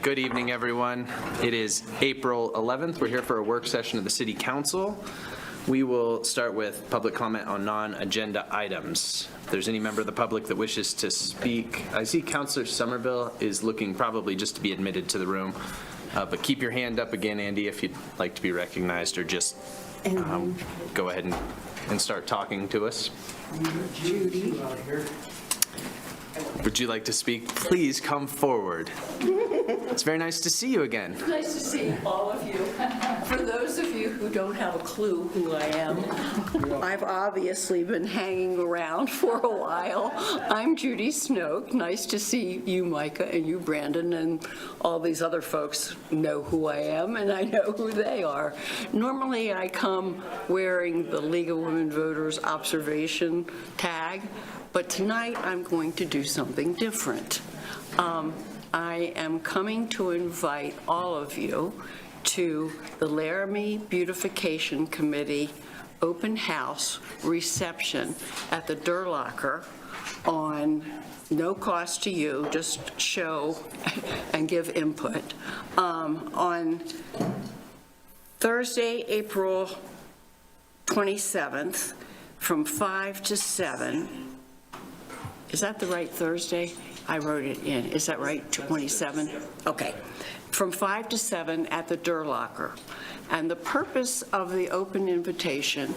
right, good evening, everyone. It is April 11th. We're here for a work session of the City Council. We will start with public comment on non-agenda items. If there's any member of the public that wishes to speak, I see Councilor Somerville is looking probably just to be admitted to the room, but keep your hand up again, Andy, if you'd like to be recognized, or just go ahead and start talking to us. Judy. Would you like to speak? Please come forward. It's very nice to see you again. Nice to see all of you. For those of you who don't have a clue who I am, I've obviously been hanging around for a while. I'm Judy Snoke. Nice to see you, Micah, and you, Brandon, and all these other folks know who I am, and I know who they are. Normally, I come wearing the League of Women Voters observation tag, but tonight I'm going to do something different. I am coming to invite all of you to the Laramie Beautification Committee open house reception at the Durlocker on no cost to you, just show and give input. On Thursday, April 27th, from 5 to 7. Is that the right Thursday? I wrote it in. Is that right, 27? Okay. From 5 to 7 at the Durlocker. And the purpose of the open invitation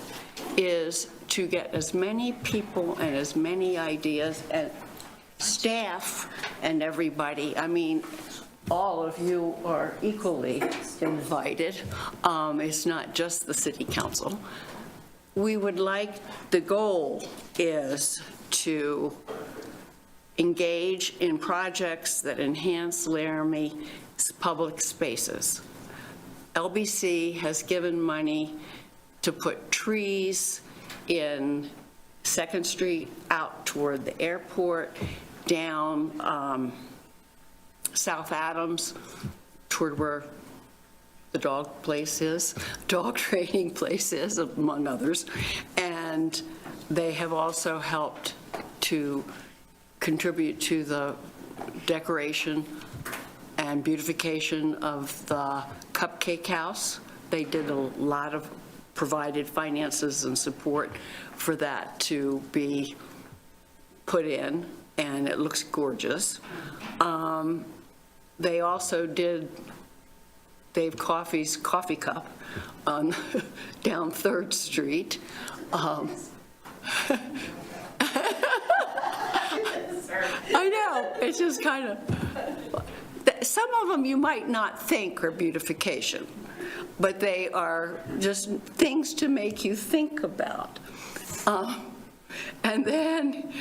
is to get as many people and as many ideas and staff and everybody. I mean, all of you are equally invited. It's not just the City Council. We would like, the goal is to engage in projects that enhance Laramie's public spaces. LBC has given money to put trees in 2nd Street out toward the airport, down South Adams toward where the dog place is, dog training place is, among others. And they have also helped to contribute to the decoration and beautification of the Cupcake House. They did a lot of provided finances and support for that to be put in, and it looks gorgeous. They also did Dave Coffey's Coffee Cup on down 3rd Street. I know, it's just kind of, some of them you might not think are beautification, but they are just things to make you think about. And then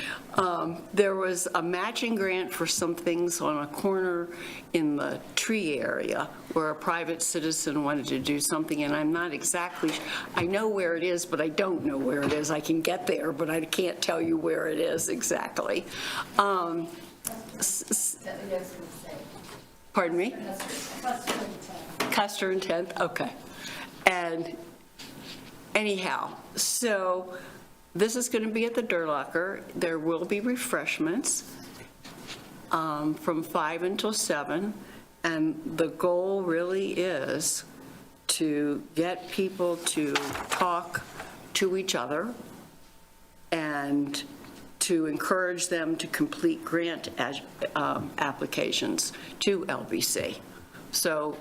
there was a matching grant for some things on a corner in the tree area where a private citizen wanted to do something, and I'm not exactly, I know where it is, but I don't know where it is. I can get there, but I can't tell you where it is exactly. Pardon me? Custer and 10th, okay. And anyhow, so this is going to be at the Durlocker. There will be refreshments from 5 until 7, and the goal really is to get people to talk to each other and to encourage them to complete grant applications to LBC. So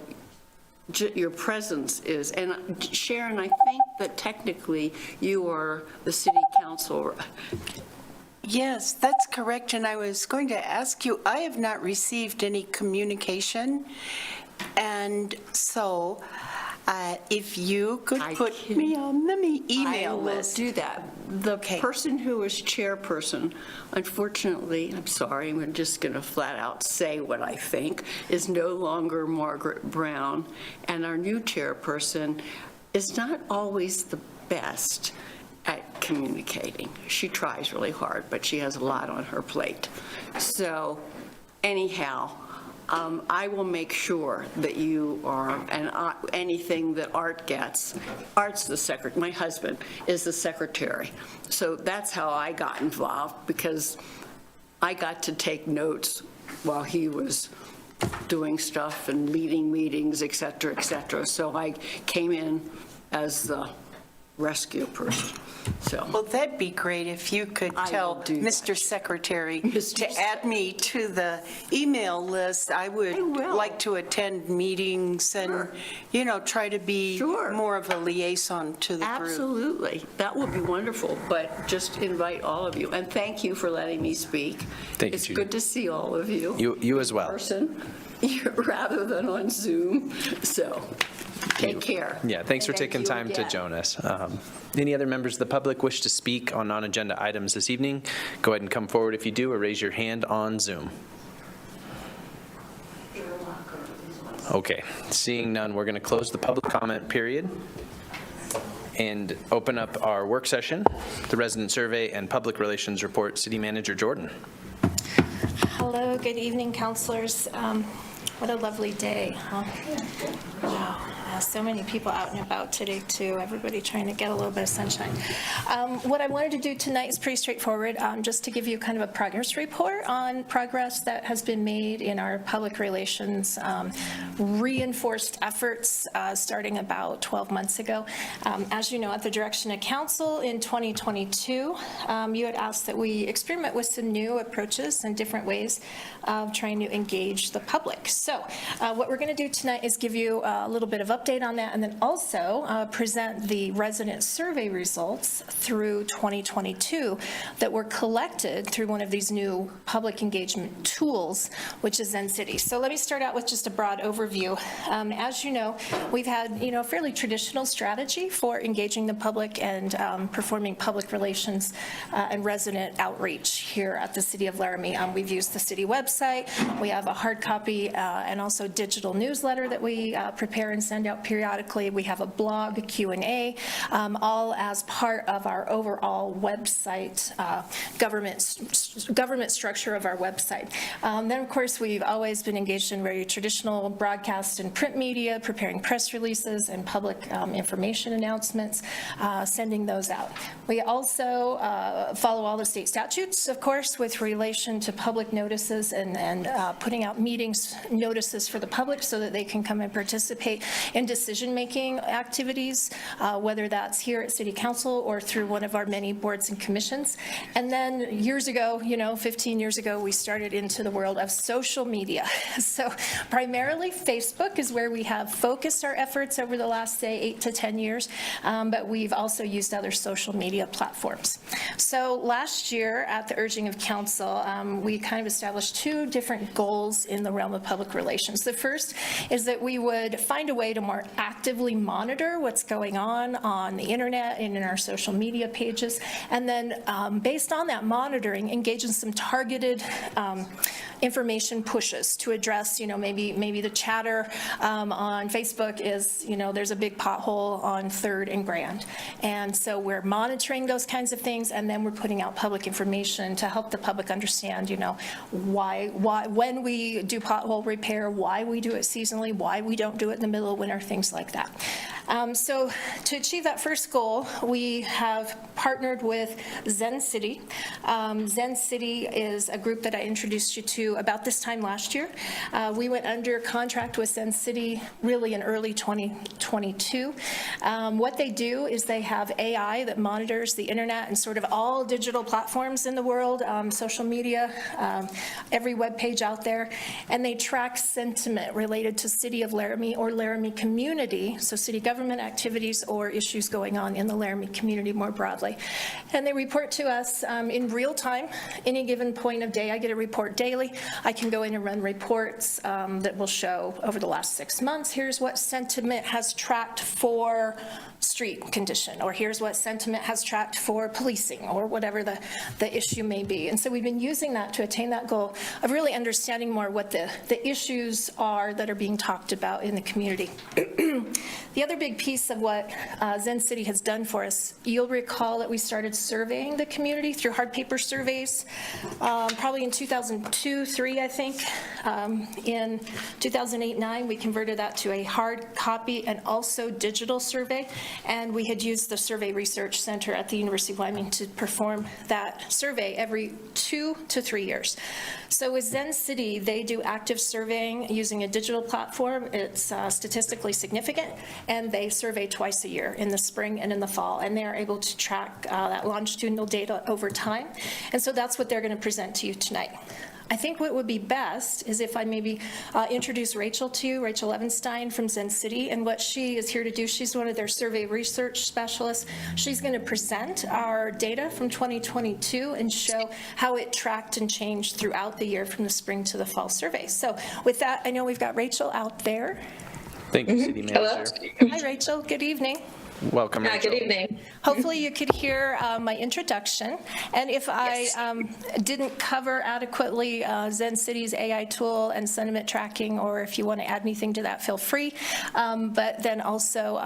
your presence is, and Sharon, I think that technically you are the City Council. Yes, that's correct, and I was going to ask you, I have not received any communication, and so if you could put me on the email list. I will do that. The person who is chairperson, unfortunately, I'm sorry, I'm just going to flat out say what I think, is no longer Margaret Brown, and our new chairperson is not always the best at communicating. She tries really hard, but she has a lot on her plate. So anyhow, I will make sure that you are, and anything that Art gets, Art's the secretary, my husband is the secretary. So that's how I got involved, because I got to take notes while he was doing stuff and leading meetings, et cetera, et cetera. So I came in as the rescue person, so. Well, that'd be great if you could I tell will do that. Mr. Secretary Mr. to add me to the email list. I would will. like to attend meetings and, you know, try to be Sure. more of a liaison to the group. Absolutely. That would be wonderful, but just invite all of you. And thank you for letting me speak. Thank you, It's Judy. good to see all of you. You as well. Person, rather than on Zoom. So, take care. Yeah, thanks for And thank taking you time to again. join us. Any other members of the public wish to speak on non-agenda items this evening? Go ahead and come forward if you do, or raise your hand on Zoom. Okay, seeing none, we're going to close the public comment period and open up our work session, the resident survey and public relations report. City Manager Jordan. Hello, good evening, councilors. What a lovely day, huh? Wow, so many people out and about today, too. Everybody trying to get a little bit of sunshine. What I wanted to do tonight is pretty straightforward, just to give you kind of a progress report on progress that has been made in our public relations reinforced efforts starting about 12 months ago. As you know, at the direction of council in 2022, you had asked that we experiment with some new approaches and different ways of trying to engage the public. So what we're going to do tonight is give you a little bit of update on that, and then also present the resident survey results through 2022 that were collected through one of these new public engagement tools, which is Zen City. So let me start out with just a broad overview. As you know, we've had a fairly traditional strategy for engaging the public and performing public relations and resident outreach here at the City of Laramie. We've used the city website. We have a hard copy and also digital newsletter that we prepare and send out periodically. We have a blog, Q&A, all as part of our overall website, government structure of our website. Then, of course, we've always been engaged in very traditional broadcast and print media, preparing press releases and public information announcements, sending those out. We also follow all the state statutes, of course, with relation to public notices and putting out meetings notices for the public so that they can come and participate in decision-making activities, whether that's here at City Council or through one of our many boards and commissions. And then years ago, 15 years ago, we started into the world of social media. So primarily Facebook is where we have focused our efforts over the last, say, 8 to 10 years, but we've also used other social media platforms. So last year, at the urging of council, we kind of established two different goals in the realm of public relations. The first is that we would find a way to more actively monitor what's going on the internet and in our social media pages, and then based on that monitoring, engage in some targeted information pushes to address, maybe the chatter on Facebook is, there's a big pothole on 3rd and Grand. And so we're monitoring those kinds of things, and then we're putting out public information to help the public understand, why when we do pothole repair, why we do it seasonally, why we don't do it in the middle of winter, things like that. So to achieve that first goal, we have partnered with Zen City. Zen City is a group that I introduced you to about this time last year. We went under contract with Zen City really in early 2022. What they do is they have AI that monitors the internet and sort of all digital platforms in the world, social media, every web page out there, and they track sentiment related to City of Laramie or Laramie community, so city government activities or issues going on in the Laramie community more broadly. And they report to us in real time, any given point of day. I get a report daily. I can go in and run reports that will show over the last 6 months, here's what sentiment has tracked for street condition, or here's what sentiment has tracked for policing, or whatever the issue may be. And so we've been using that to attain that goal of really understanding more what the issues are that are being talked about in the community. The other big piece of what Zen City has done for us, you'll recall that we started surveying the community through hard paper surveys, probably in 2002-3, I think. In 2008-9, we converted that to a hard copy and also digital survey, and we had used the Survey Research Center at the University of Wyoming to perform that survey every 2 to 3 years. So with Zen City, they do active surveying using a digital platform. It's statistically significant, and they survey twice a year, in the spring and in the fall, and they are able to track that longitudinal data over time. And so that's what they're going to present to you tonight. I think what would be best is if I maybe introduce Rachel to you, Rachel Levenstein from Zen City, and what she is here to do. She's one of their survey research specialists. She's going to present our data from 2022 and show how it tracked and changed throughout the year from the spring to the fall survey. So with that, I know we've got Rachel out there. Thank you, City Manager. Hello. Hi, Rachel. Good evening. Welcome, Rachel. Good evening. Hopefully you could hear my introduction, and if I didn't cover adequately Zen City's AI tool and sentiment tracking, or if you want to add anything to that, feel free. But then also,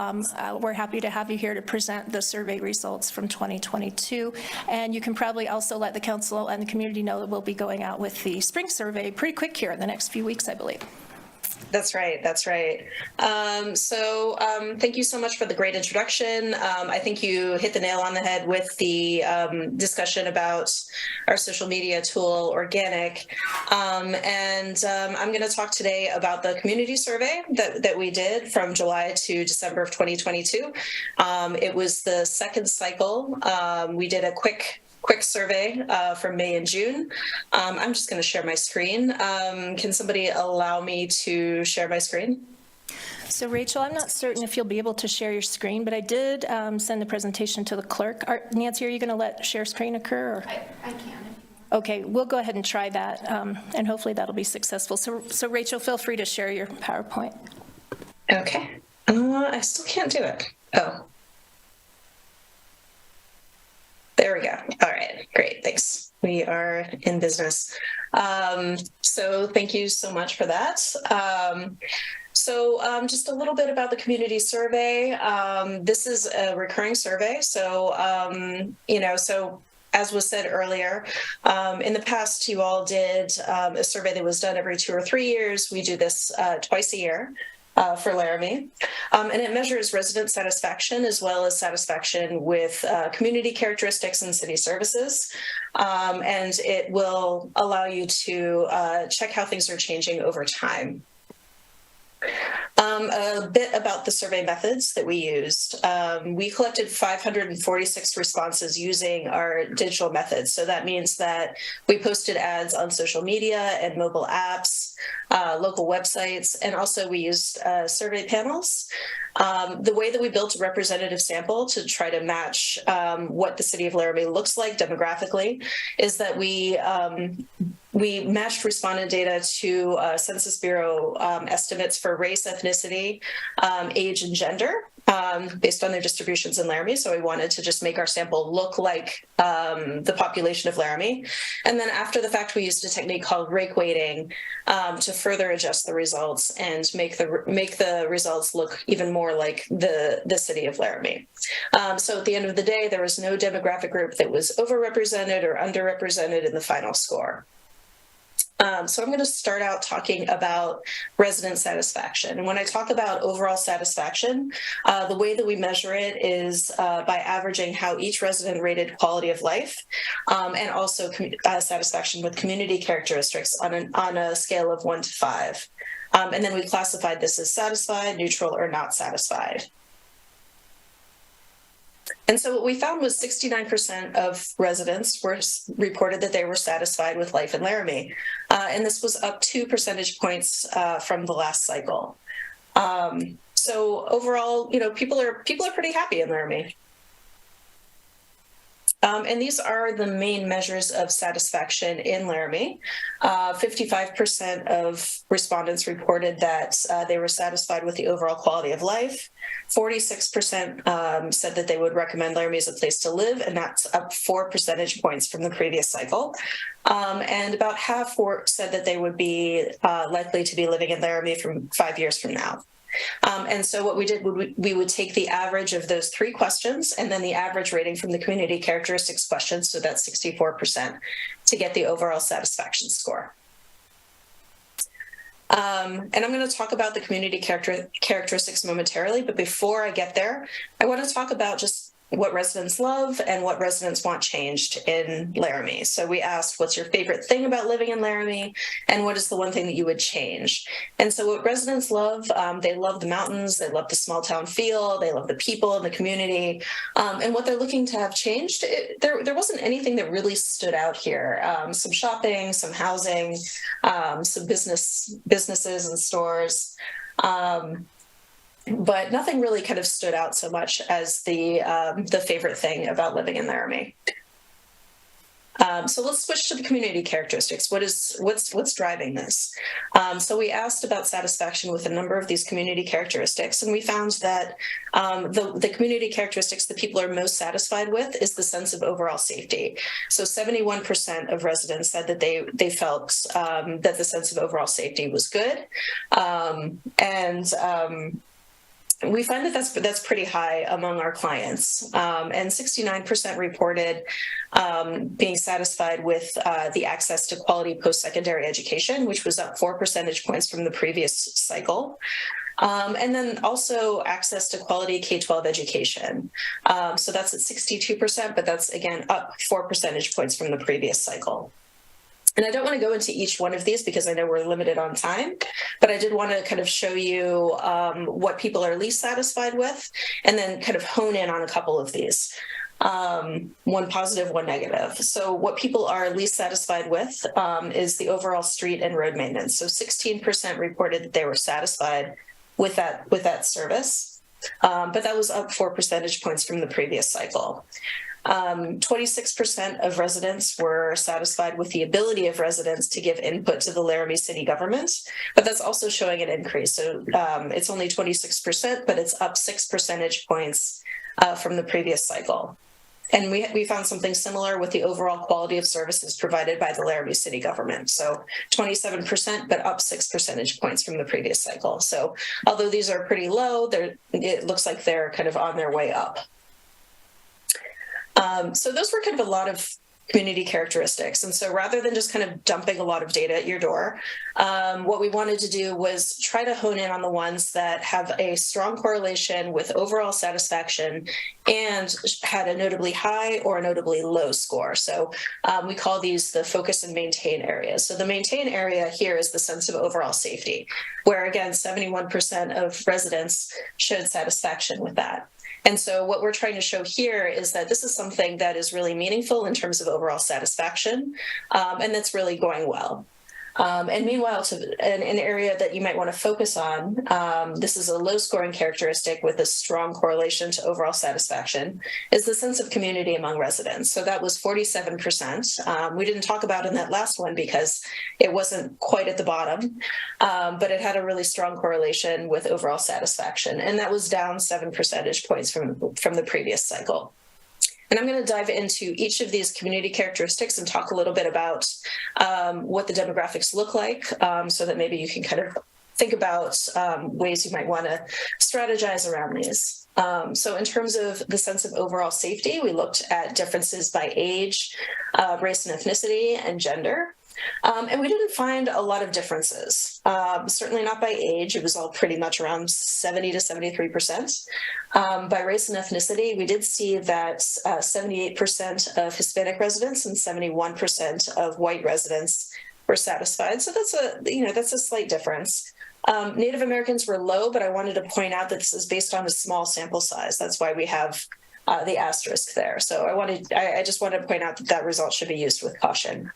we're happy to have you here to present the survey results from 2022, and you can probably also let the council and the community know that we'll be going out with the spring survey pretty quick here in the next few weeks, I believe. That's right. That's right. Thank you so much for the great introduction. I think you hit the nail on the head with the discussion about our social media tool, Organic. I'm going to talk today about the community survey that we did from July to December of 2022. It was the second cycle. We did a quick survey for May and June. I'm just going to share my screen. Can somebody allow me to share my screen? So Rachel, I'm not certain if you'll be able to share your screen, but I did send the presentation to the clerk. Nancy, are you going to let share screen occur? Or? I can. Okay, we'll go ahead and try that, and hopefully that'll be successful. So Rachel, feel free to share your PowerPoint. Okay. I still can't do it. Oh. There we go. All right, great, thanks. We are in business. So thank you so much for that. Just a little bit about the community survey. This is a recurring survey. So as was said earlier, in the past, you all did a survey that was done every 2 or 3 years. We do this twice a year. For Laramie, and it measures resident satisfaction as well as satisfaction with community characteristics and city services, and it will allow you to check how things are changing over time. A bit about the survey methods that we used. We collected 546 responses using our digital methods. So that means that we posted ads on social media and mobile apps, local websites, and also we used survey panels. The way that we built a representative sample to try to match what the city of Laramie looks like demographically is that we matched respondent data to Census Bureau estimates for race, ethnicity, age, and gender based on their distributions in Laramie. So we wanted to just make our sample look like the population of Laramie. And then after the fact, we used a technique called rake weighting to further adjust the results and make the results look even more like the city of Laramie. So at the end of the day, there was no demographic group that was overrepresented or underrepresented in the final score. So I'm going to start out talking about resident satisfaction. And when I talk about overall satisfaction, the way that we measure it is by averaging how each resident rated quality of life and also satisfaction with community characteristics on a scale of 1 to 5. And then we classified this as satisfied, neutral, or not satisfied. And so what we found was 69% of residents reported that they were satisfied with life in Laramie. And this was up 2 percentage points from the last cycle. So overall, people are pretty happy in Laramie. And these are the main measures of satisfaction in Laramie. 55% of respondents reported that they were satisfied with the overall quality of life. 46% said that they would recommend Laramie as a place to live, and that's up 4 percentage points from the previous cycle. And about half said that they would be likely to be living in Laramie from 5 years from now. And so what we did, we would take the average of those 3 questions and then the average rating from the community characteristics questions, so that's 64%, to get the overall satisfaction score. And I'm going to talk about the community characteristics momentarily, but before I get there, I want to talk about just what residents love and what residents want changed in Laramie. So we asked, what's your favorite thing about living in Laramie? And what is the one thing that you would change? And so what residents love, they love the mountains, they love the small town feel, they love the people in the community. And what they're looking to have changed, there wasn't anything that really stood out here. Some shopping, some housing, some businesses and stores. But nothing really kind of stood out so much as the favorite thing about living in Laramie. So let's switch to the community characteristics. What's driving this? So we asked about satisfaction with a number of these community characteristics, and we found that the community characteristics that people are most satisfied with is the sense of overall safety. So 71% of residents said that they felt that the sense of overall safety was good, we find that that's pretty high among our clients, and 69% reported being satisfied with the access to quality post-secondary education, which was up 4 percentage points from the previous cycle. And then also access to quality K-12 education. So that's at 62%, but that's again up 4 percentage points from the previous cycle. And I don't want to go into each one of these because I know we're limited on time, but I did want to kind of show you what people are least satisfied with, and then kind of hone in on a couple of these. One positive, one negative. So what people are least satisfied with is the overall street and road maintenance. So 16% reported that they were satisfied with that service, but that was up 4 percentage points from the previous cycle. 26% of residents were satisfied with the ability of residents to give input to the Laramie city government, but that's also showing an increase. So it's only 26%, but it's up 6 percentage points from the previous cycle. And we found something similar with the overall quality of services provided by the Laramie city government. So 27%, but up 6 percentage points from the previous cycle. So although these are pretty low, it looks like they're kind of on their way up. So those were kind of a lot of community characteristics. And so rather than just kind of dumping a lot of data at your door, what we wanted to do was try to hone in on the ones that have a strong correlation with overall satisfaction and had a notably high or a notably low score. So we call these the focus and maintain areas. So the maintain area here is the sense of overall safety, where again, 71% of residents showed satisfaction with that. And so what we're trying to show here is that this is something that is really meaningful in terms of overall satisfaction, and that's really going well. And meanwhile, an area that you might want to focus on, this is a low scoring characteristic with a strong correlation to overall satisfaction, is the sense of community among residents. So that was 47%. We didn't talk about in that last one because it wasn't quite at the bottom, but it had a really strong correlation with overall satisfaction. And that was down 7 percentage points from the previous cycle. And I'm going to dive into each of these community characteristics and talk a little bit about what the demographics look like, so that maybe you can kind of think about ways you might want to strategize around these. So in terms of the sense of overall safety, we looked at differences by age, race and ethnicity, and gender. And we didn't find a lot of differences, certainly not by age. It was all pretty much around 70 to 73%. By race and ethnicity, we did see that 78% of Hispanic residents and 71% of white residents were satisfied. So that's a slight difference. Native Americans were low, but I wanted to point out that this is based on a small sample size. That's why we have the asterisk there. So I just wanted to point out that result should be used with caution.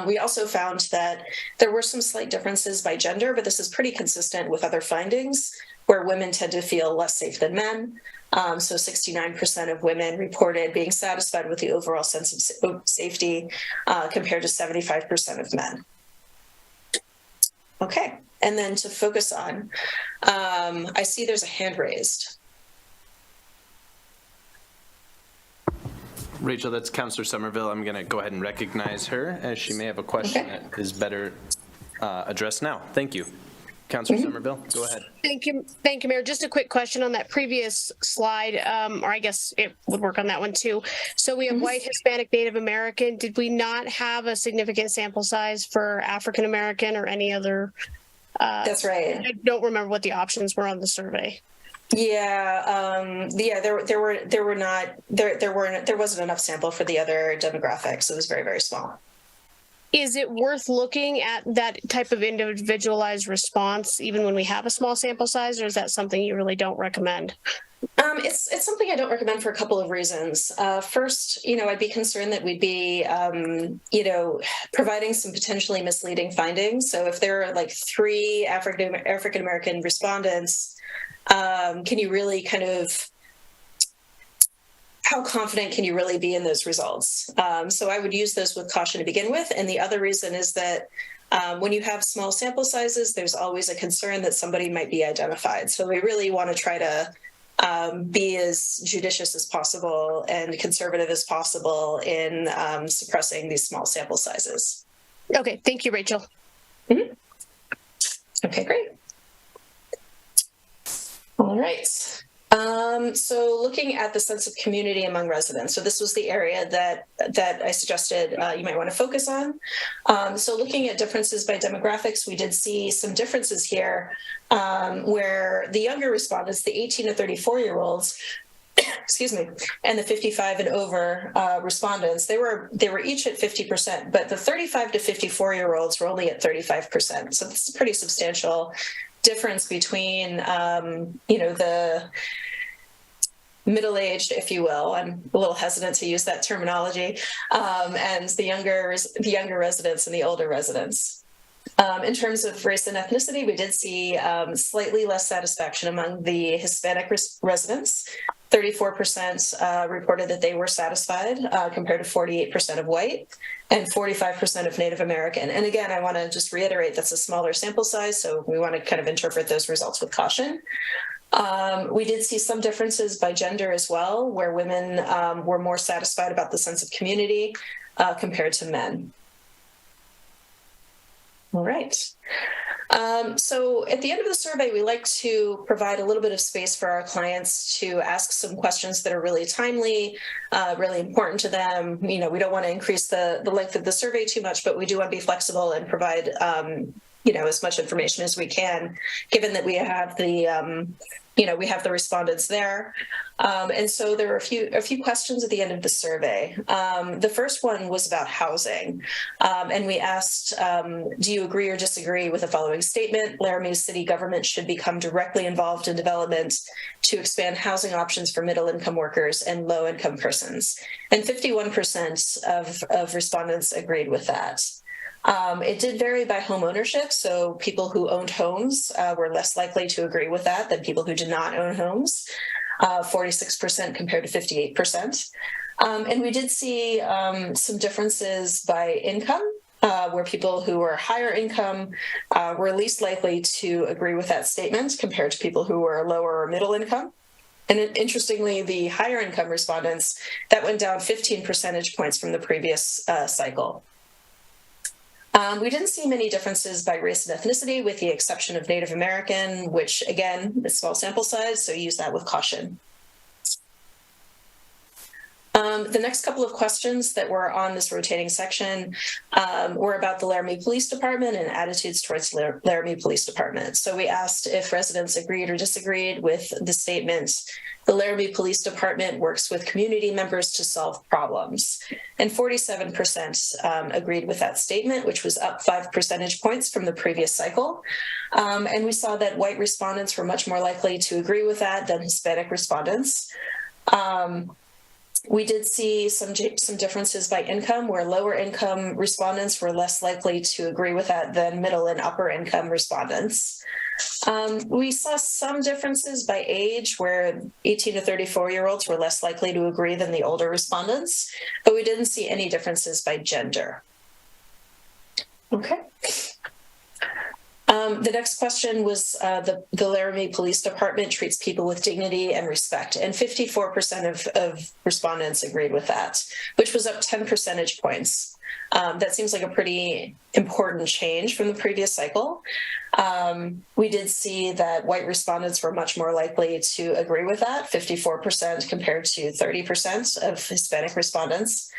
We also found that there were some slight differences by gender, but this is pretty consistent with other findings where women tend to feel less safe than men. So 69% of women reported being satisfied with the overall sense of safety compared to 75% of men. Okay, and then to focus on, I see there's a hand raised. Rachel, that's Councillor Somerville. I'm going to go ahead and recognize her as she may have a question that is better addressed now. Thank you. Councilor Somerville, go ahead. Thank you, Mayor. Just a quick question on that previous slide, or I guess it would work on that one too. So we have white, Hispanic, Native American. Did we not have a significant sample size for African American or any other? That's right. I don't remember what the options were on the survey. Yeah, there wasn't enough sample for the other demographics. It was very, very small. Is it worth looking at that type of individualized response even when we have a small sample size, or is that something you really don't recommend? It's something I don't recommend for a couple of reasons. First, I'd be concerned that we'd be, providing some potentially misleading findings. So if there are like 3 African American respondents, can you really how confident can you really be in those results? So I would use those with caution to begin with. And the other reason is that when you have small sample sizes, there's always a concern that somebody might be identified. So we really want to try to be as judicious as possible and conservative as possible in suppressing these small sample sizes. Okay, thank you, Rachel. Mm-hmm. Okay, great. All right. So looking at the sense of community among residents. So this was the area that I suggested you might want to focus on. So looking at differences by demographics, we did see some differences here where the younger respondents, the 18 to 34-year-olds, excuse me, and the 55 and over respondents, they were each at 50%, but the 35 to 54-year-olds were only at 35%. So this is a pretty substantial difference between, the middle-aged, if you will. I'm a little hesitant to use that terminology, and the younger residents and the older residents. In terms of race and ethnicity, we did see slightly less satisfaction among the Hispanic residents. 34% reported that they were satisfied compared to 48% of white and 45% of Native American. And again, I want to just reiterate that's a smaller sample size, so we want to kind of interpret those results with caution. We did see some differences by gender as well, where women were more satisfied about the sense of community compared to men. All right. So at the end of the survey, we like to provide a little bit of space for our clients to ask some questions that are really timely, really important to them. We don't want to increase the length of the survey too much, but we do want to be flexible and provide, as much information as we can, given that we have the respondents there. And so there are a few questions at the end of the survey. The first one was about housing. And we asked, do you agree or disagree with the following statement? Laramie's city government should become directly involved in development to expand housing options for middle-income workers and low-income persons. And 51% of respondents agreed with that. It did vary by home ownership, so people who owned homes were less likely to agree with that than people who did not own homes, 46% compared to 58%. And we did see some differences by income, where people who were higher income were least likely to agree with that statement compared to people who were lower or middle income. And interestingly, the higher income respondents, that went down 15 percentage points from the previous cycle. We didn't see many differences by race and ethnicity, with the exception of Native American, which, again, is small sample size, so use that with caution. The next couple of questions that were on this rotating section were about the Laramie Police Department and attitudes towards Laramie Police Department. So we asked if residents agreed or disagreed with the statement, the Laramie Police Department works with community members to solve problems. And 47% agreed with that statement, which was up 5 percentage points from the previous cycle. And we saw that white respondents were much more likely to agree with that than Hispanic respondents. We did see some differences by income, where lower income respondents were less likely to agree with that than middle and upper income respondents. We saw some differences by age, where 18 to 34-year-olds were less likely to agree than the older respondents, but we didn't see any differences by gender. Okay. The next question was the Laramie Police Department treats people with dignity and respect, and 54% of respondents agreed with that, which was up 10 percentage points. That seems like a pretty important change from the previous cycle. We did see that white respondents were much more likely to agree with that, 54% compared to 30% of Hispanic respondents.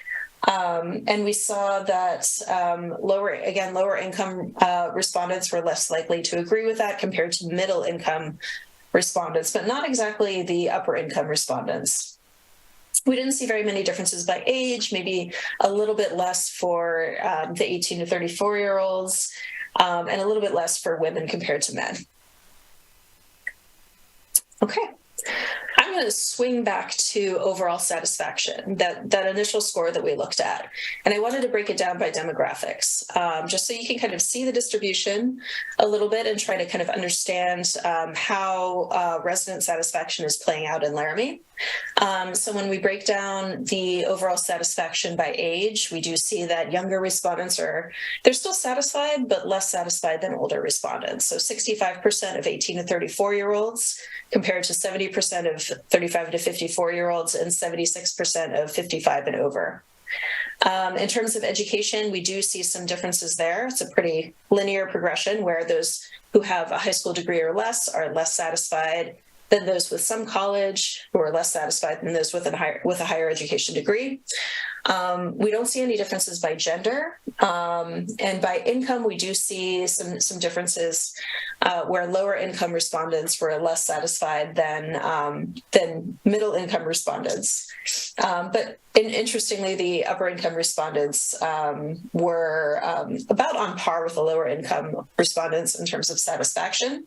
And we saw that lower income respondents were less likely to agree with that compared to middle income respondents, but not exactly the upper income respondents. We didn't see very many differences by age, maybe a little bit less for the 18 to 34-year-olds, and a little bit less for women compared to men. Okay. I'm going to swing back to overall satisfaction, that initial score that we looked at. And I wanted to break it down by demographics, just so you can kind of see the distribution a little bit and try to kind of understand how resident satisfaction is playing out in Laramie. So when we break down the overall satisfaction by age, we do see that younger respondents they're still satisfied, but less satisfied than older respondents. So 65% of 18 to 34-year-olds compared to 70% of 35 to 54-year-olds and 76% of 55 and over. In terms of education, we do see some differences there. It's a pretty linear progression where those who have a high school degree or less are less satisfied than those with some college, who are less satisfied than those with a higher education degree. We don't see any differences by gender, and by income, we do see some differences where lower income respondents were less satisfied than middle income respondents. But interestingly, the upper income respondents were about on par with the lower income respondents in terms of satisfaction.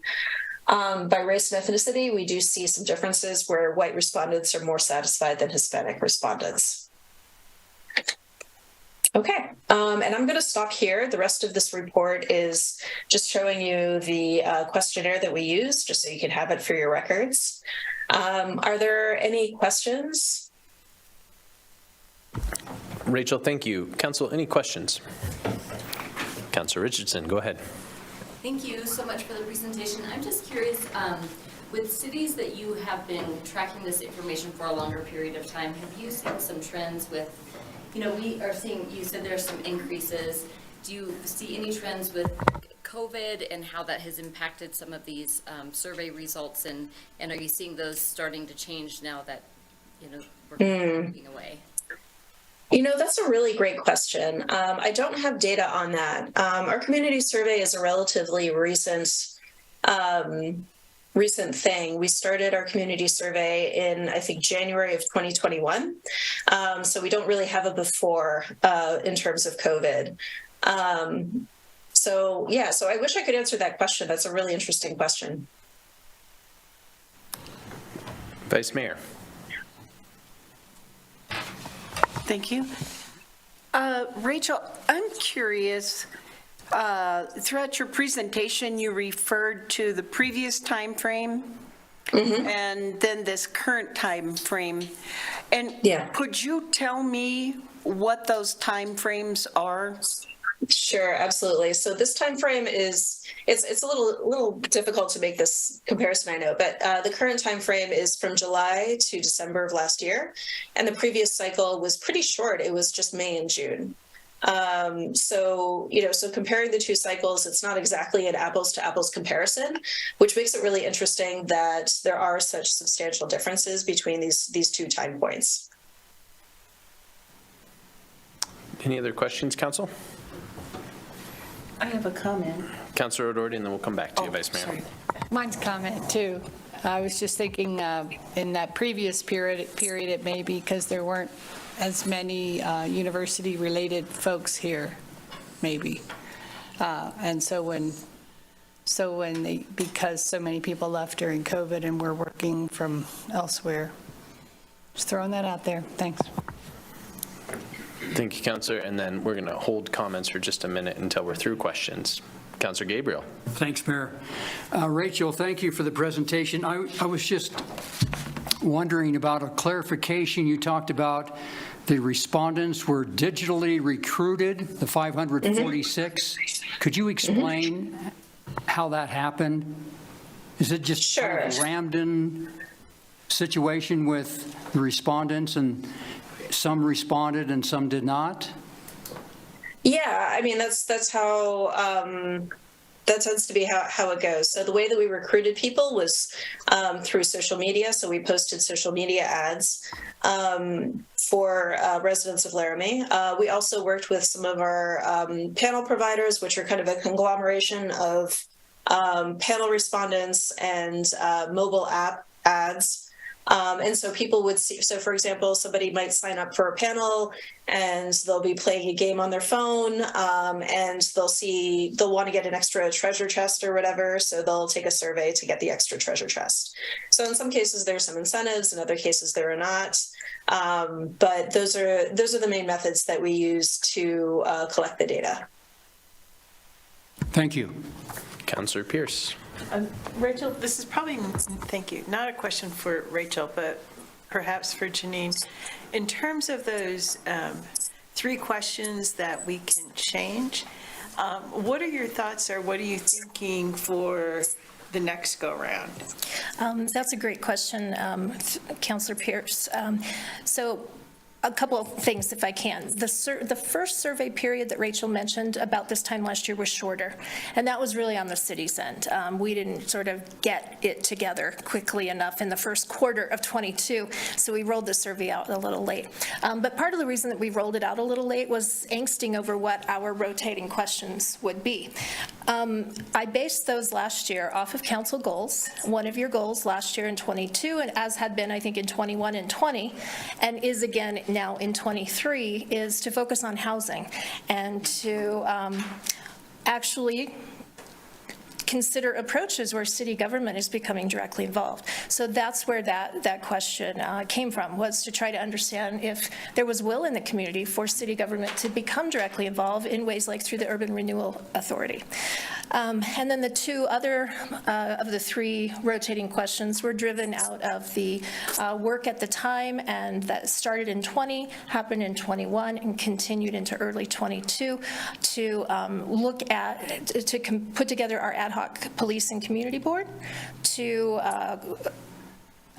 By race and ethnicity, we do see some differences where white respondents are more satisfied than Hispanic respondents. Okay, and I'm going to stop here. The rest of this report is just showing you the questionnaire that we use, just so you can have it for your records. Are there any questions? Rachel, thank you. Council, any questions? Councilor Richardson, go ahead. Thank you so much for the presentation. I'm just curious, with cities that you have been tracking this information for a longer period of time, have you seen some trends with, we are seeing, you said there are some increases. Do you see any trends with COVID and how that has impacted some of these survey results? And are you seeing those starting to change now that, we're moving away? That's a really great question. I don't have data on that. Our community survey is a relatively recent thing. We started our community survey in, I think, January of 2021. So we don't really have a before in terms of COVID. So I wish I could answer that question. That's a really interesting question. Vice Mayor. Thank you. Rachel, I'm curious, throughout your presentation, you referred to the previous time frame and then this current time frame. And could you tell me what those time frames are? Sure, absolutely. So this time frame it's a little difficult to make this comparison, I know, but the current time frame is from July to December of last year, and the previous cycle was pretty short. It was just May and June. So comparing the two cycles, it's not exactly an apples to apples comparison, which makes it really interesting that there are such substantial differences between these two time points. Any other questions, Council? I have a comment. Councilor O'Doherty, and then we'll come back to you, Vice Mayor. Sorry. Mine's a comment, too. I was just thinking in that previous period, it may be because there weren't as many university-related folks here, maybe. And because so many people left during COVID and were working from elsewhere. Just throwing that out there. Thanks. Thank you, Councilor. And then we're going to hold comments for just a minute until we're through questions. Councilor Gabriel. Thanks, Mayor. Rachel, thank you for the presentation. I was just wondering about a clarification. You talked about the respondents were digitally recruited, the 546. Could you explain how that happened? Is it just kind of a random situation with the respondents and some responded and some did not? Yeah, I mean, that's how, that tends to be how it goes. So the way that we recruited people was through social media. So we posted social media ads for residents of Laramie. We also worked with some of our panel providers, which are kind of a conglomeration of panel respondents and mobile app ads. And so people would see, so for example, somebody might sign up for a panel and they'll be playing a game on their phone, and they'll want to get an extra treasure chest or whatever. So they'll take a survey to get the extra treasure chest. So in some cases there's some incentives, in other cases there are not. But those are the main methods that we use to collect the data. Thank you. Counselor Pierce. Rachel, this is probably, thank you, not a question for Rachel, but perhaps for Janine. In terms of those 3 questions that we can change, what are your thoughts, or what are you thinking for the next go-round? That's a great question, Counselor Pierce. So a couple of things, if I can. The first survey period that Rachel mentioned about this time last year was shorter, and that was really on the city's end. We didn't sort of get it together quickly enough in the first quarter of 22, so we rolled the survey out a little late. But part of the reason that we rolled it out a little late was angsting over what our rotating questions would be. I based those last year off of council goals. One of your goals last year in 22, and as had been, I think, in 21 and 20, and is again now in 23, is to focus on housing and to actually consider approaches where city government is becoming directly involved. So that's where that question came from, was to try to understand if there was will in the community for city government to become directly involved in ways like through the Urban Renewal Authority. And then the 2 other of the 3 rotating questions were driven out of the work at the time, and that started in 20, happened in 21, and continued into early 22 to look at, to put together our ad hoc police and community board to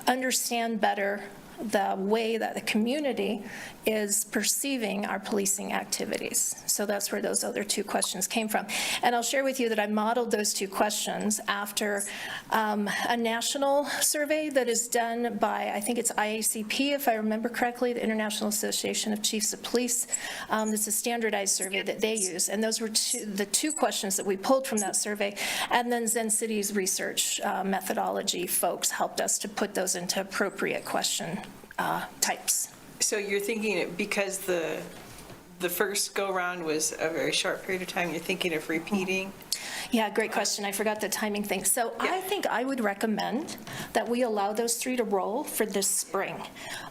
understand better the way that the community is perceiving our policing activities. So that's where those other 2 questions came from. And I'll share with you that I modeled those 2 questions after a national survey that is done by, I think it's IACP, if I remember correctly, the International Association of Chiefs of Police. It's a standardized survey that they use. And those were the 2 questions that we pulled from that survey. And then Zen City's research methodology folks helped us to put those into appropriate question types. So you're thinking, because the first go-round was a very short period of time, you're thinking of repeating? Yeah, great question. I forgot the timing thing. So I think I would recommend that we allow those 3 to roll for this spring.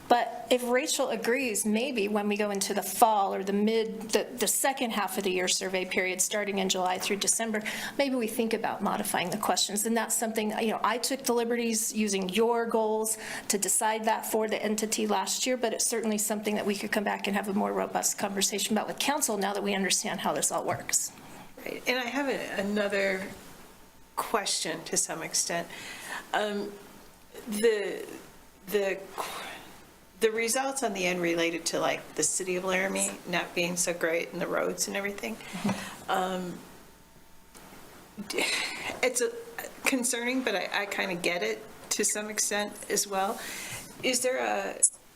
But if Rachel agrees, maybe when we go into the fall or the second half of the year survey period, starting in July through December, maybe we think about modifying the questions. And that's something, I took the liberties using your goals to decide that for the entity last year, but it's certainly something that we could come back and have a more robust conversation about with council now that we understand how this all works. Right. And I have another question to some extent. The results on the end related to like the city of Laramie not being so great and the roads and everything. It's concerning, but I kind of get it to some extent as well.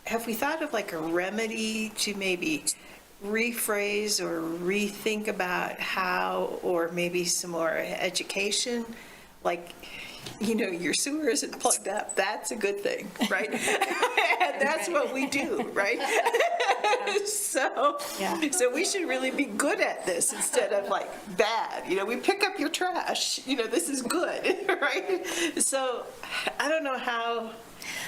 Have we thought of like a remedy to maybe rephrase or rethink about how, or maybe some more education, like, your sewer isn't plugged up, that's a good thing, right? And that's what we do, right? So we should really be good at this instead of like bad. We pick up your trash, this is good, right? So I don't know how.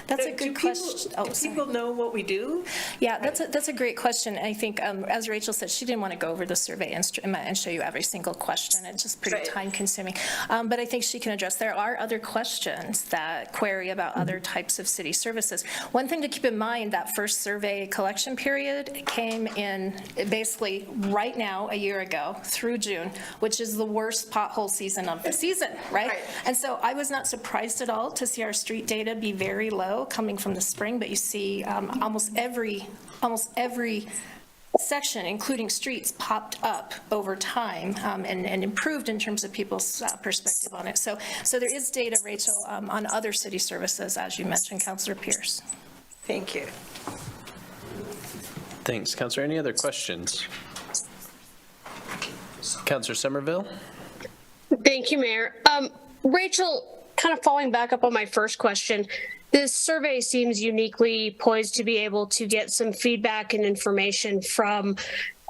That's a Do good people- question. Do people know what we do? Yeah, that's a great question. I think, as Rachel said, she didn't want to go over the survey and show you every single question. It's just pretty Right. time-consuming. But I think she can address. There are other questions that query about other types of city services. One thing to keep in mind, that first survey collection period came in basically right now, a year ago, through June, which is the worst pothole season of the season, right? Right. And so I was not surprised at all to see our street data be very low coming from the spring, but you see almost every section, including streets, popped up over time and improved in terms of people's perspective on it. So there is data, Rachel, on other city services, as you mentioned, Councillor Pierce. Thank you. Thanks. Counselor, any other questions? Counselor Somerville? Thank you, Mayor. Rachel, kind of following back up on my first question, this survey seems uniquely poised to be able to get some feedback and information from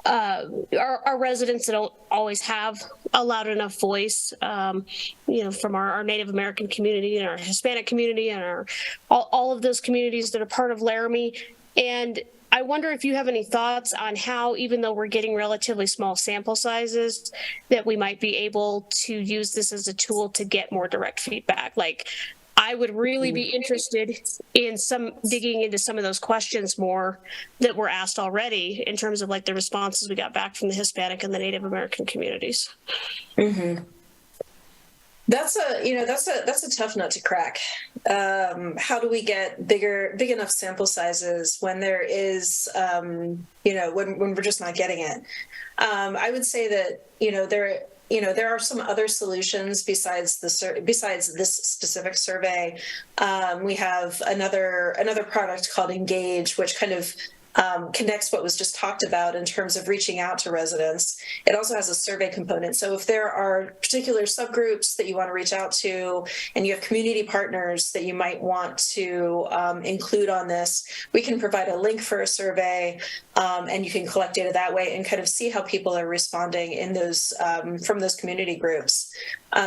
our residents that don't always have a loud enough voice, from our Native American community and our Hispanic community and all of those communities that are part of Laramie. And I wonder if you have any thoughts on how, even though we're getting relatively small sample sizes, that we might be able to use this as a tool to get more direct feedback. Like, I would really be interested in digging into some of those questions more that were asked already in terms of like the responses we got back from the Hispanic and the Native American communities. Mm-hmm. That's a tough nut to crack. How do we get big enough sample sizes when there is, when we're just not getting it? I would say that, there are some other solutions besides this specific survey. We have another product called Engage, which kind of connects what was just talked about in terms of reaching out to residents. It also has a survey component. So if there are particular subgroups that you want to reach out to, and you have community partners that you might want to include on this, we can provide a link for a survey, and you can collect data that way and kind of see how people are responding in those from those community groups.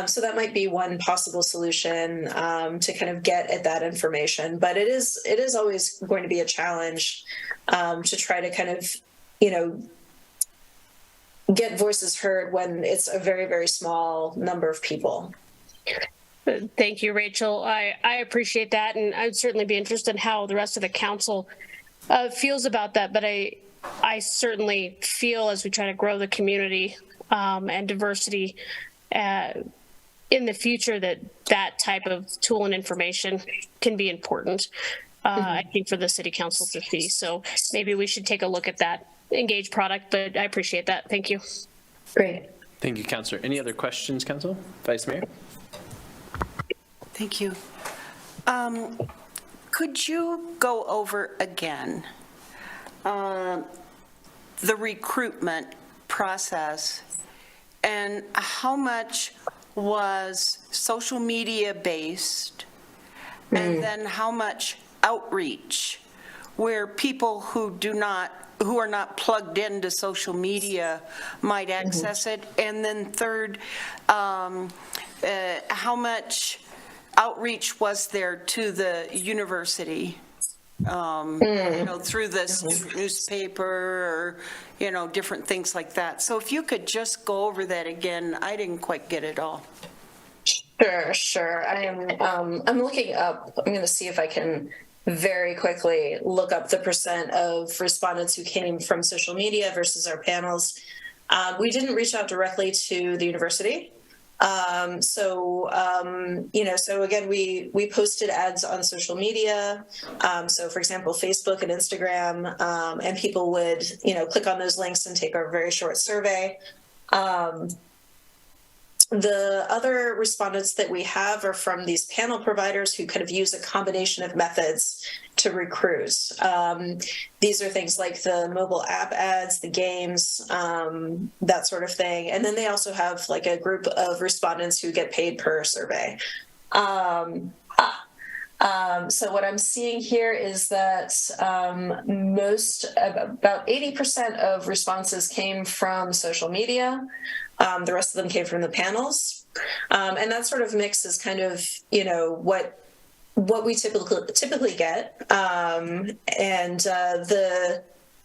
So that might be one possible solution to kind of get at that information. But it is always going to be a challenge to try to kind of, get voices heard when it's a very, very small number of people. Thank you, Rachel. I appreciate that, and I'd certainly be interested in how the rest of the council feels about that. But I certainly feel, as we try to grow the community and diversity in the future, that type of tool and information can be important. I think for the city council to see. So maybe we should take a look at that Engage product, but I appreciate that. Thank you. Great. Thank you, Councillor. Any other questions, Council? Vice Mayor? Thank you. Could you go over again the recruitment process and how much was social media based, and then how much outreach, where people who are not plugged into social media might access it? And then third, how much outreach was there to the university, through the newspaper or, different things like that? So if you could just go over that again, I didn't quite get it all. Sure. I'm looking up, I'm going to see if I can very quickly look up the percent of respondents who came from social media versus our panels. We didn't reach out directly to the university. So again, we posted ads on social media. So for example, Facebook and Instagram, and people would, click on those links and take our very short survey. The other respondents that we have are from these panel providers who kind of use a combination of methods to recruit. These are things like the mobile app ads, the games, that sort of thing. And then they also have like a group of respondents who get paid per survey. So what I'm seeing here is that about 80% of responses came from social media. The rest of them came from the panels. And that sort of mix is kind of, what we typically get, and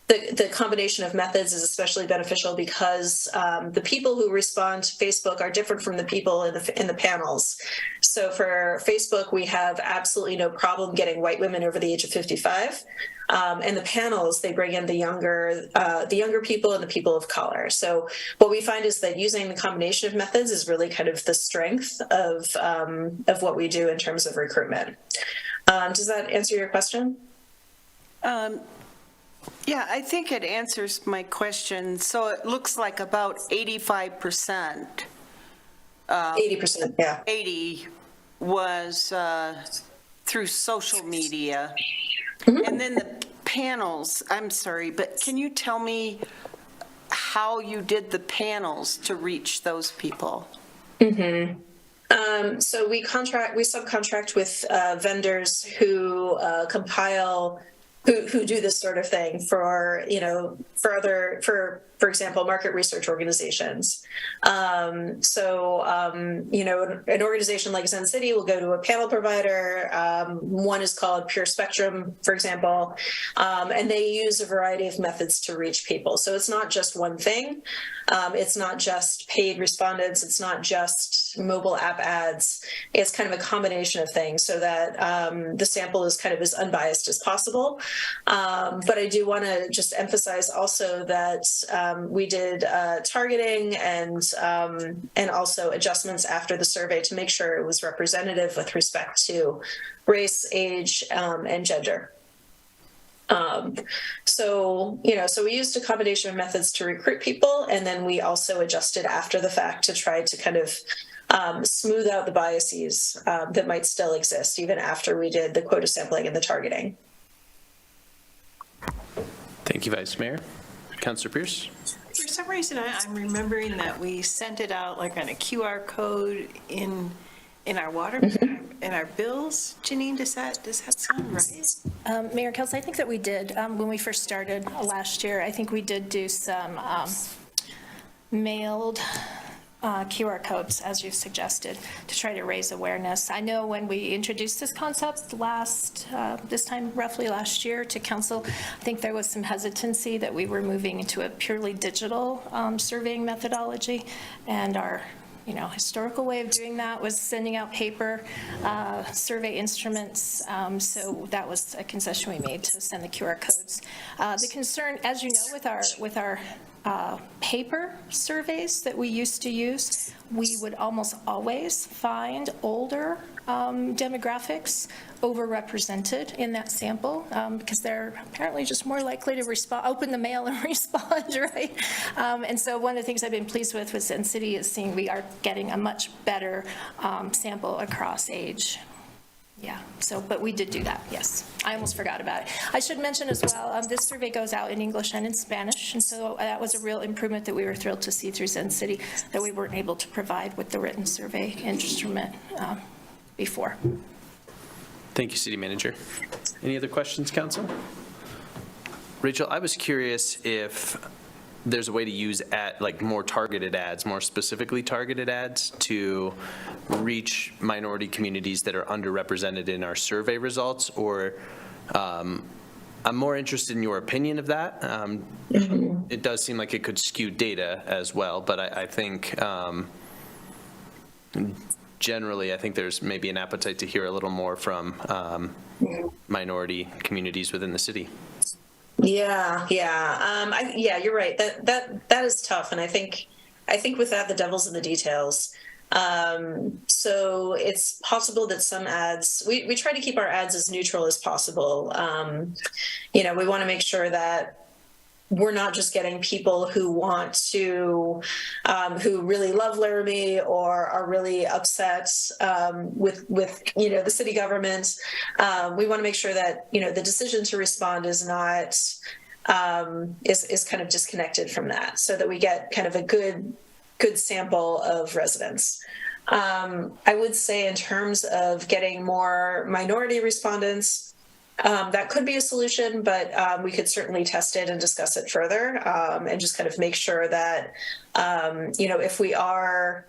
the combination of methods is especially beneficial because the people who respond to Facebook are different from the people in the panels. So for Facebook, we have absolutely no problem getting white women over the age of 55. And the panels, they bring in the younger people and the people of color. So what we find is that using the combination of methods is really kind of the strength of what we do in terms of recruitment. Does that answer your question? Yeah, I think it answers my question. So it looks like about 85%. 80%, yeah. 80 was through social media. And then the panels, I'm sorry, but can you tell me how you did the panels to reach those people? So we subcontract with vendors who compile, who do this sort of thing for example, market research organizations. An organization like Zen City will go to a panel provider. One is called Pure Spectrum, for example, and they use a variety of methods to reach people. So it's not just one thing. It's not just paid respondents. It's not just mobile app ads. It's kind of a combination of things so that the sample is kind of as unbiased as possible. But I do want to just emphasize also that we did targeting and also adjustments after the survey to make sure it was representative with respect to race, age, and gender. So we used a combination of methods to recruit people, and then we also adjusted after the fact to try to kind of smooth out the biases that might still exist even after we did the quota sampling and the targeting. Thank you, Vice Mayor. Councillor Pierce? For some reason, I'm remembering that we sent it out like on a QR code in our water, in our bills. Janine, does that sound right? Mayor Kelsey, I think that we did, when we first started last year, I think we did do some mailed QR codes, as you suggested, to try to raise awareness. I know when we introduced this concept this time roughly last year to council, I think there was some hesitancy that we were moving into a purely digital surveying methodology, and our historical way of doing that was sending out paper survey instruments. So that was a concession we made to send the QR codes. The concern, as you know, with our paper surveys that we used to use, we would almost always find older demographics overrepresented in that sample because they're apparently just more likely to open the mail and respond, right? And so one of the things I've been pleased with Zen City is seeing we are getting a much better sample across age. Yeah, but we did do that, yes. I almost forgot about it. I should mention as well, this survey goes out in English and in Spanish, and so that was a real improvement that we were thrilled to see through Zen City that we weren't able to provide with the written survey instrument before. Thank you, City Manager. Any other questions, Council? Rachel, I was curious if there's a way to use more targeted ads, more specifically targeted ads to reach minority communities that are underrepresented in our survey results, or I'm more interested in your opinion of that. It does seem like it could skew data as well, but I think generally, I think there's maybe an appetite to hear a little more from minority communities within the city. Yeah, you're right. That is tough, and I think with that the devil's in the details. So it's possible that some ads, we try to keep our ads as neutral as possible. We want to make sure that we're not just getting people who want to, who really love Laramie or are really upset with the city government. We want to make sure that the decision to respond is not is kind of disconnected from that, so that we get kind of a good sample of residents. I would say in terms of getting more minority respondents, that could be a solution, but we could certainly test it and discuss it further and just kind of make sure that, if we are,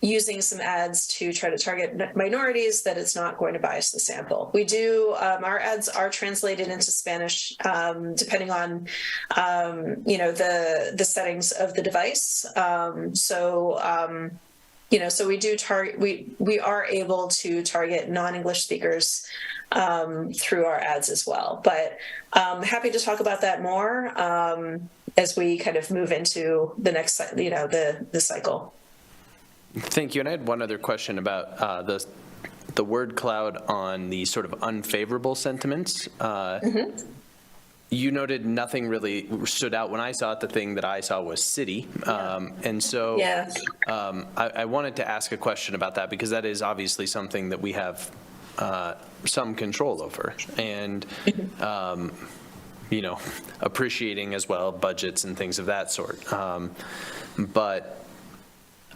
using some ads to try to target minorities, that it's not going to bias the sample. We do, our ads are translated into Spanish, depending on, the settings of the device. So we do target, we are able to target non-English speakers through our ads as well. But happy to talk about that more as we kind of move into the next, the cycle. Thank you. And I had one other question about the word cloud on the sort of unfavorable sentiments. You noted nothing really stood out. When I saw it, the thing that I saw was city. And so I wanted to ask a question about that, because that is obviously something that we have some control over. And, appreciating as well budgets and things of that sort. But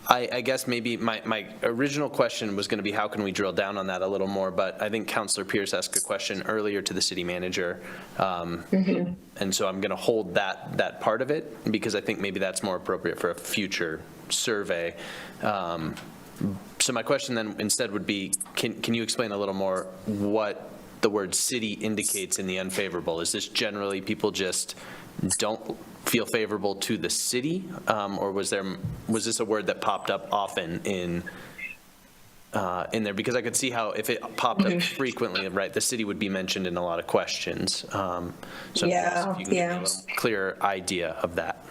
I guess maybe my original question was going to be, how can we drill down on that a little more? But I think Councilor Pierce asked a question earlier to the city manager. And so I'm going to hold that part of it, because I think maybe that's more appropriate for a future survey. So my question then instead would be, can you explain a little more what the word city indicates in the unfavorable? Is this generally people just don't feel favorable to the city, or was this a word that popped up often in there? Because I could see how if it popped up frequently, right, the city would be mentioned in a lot of questions. So if you can give me a little clearer idea of that.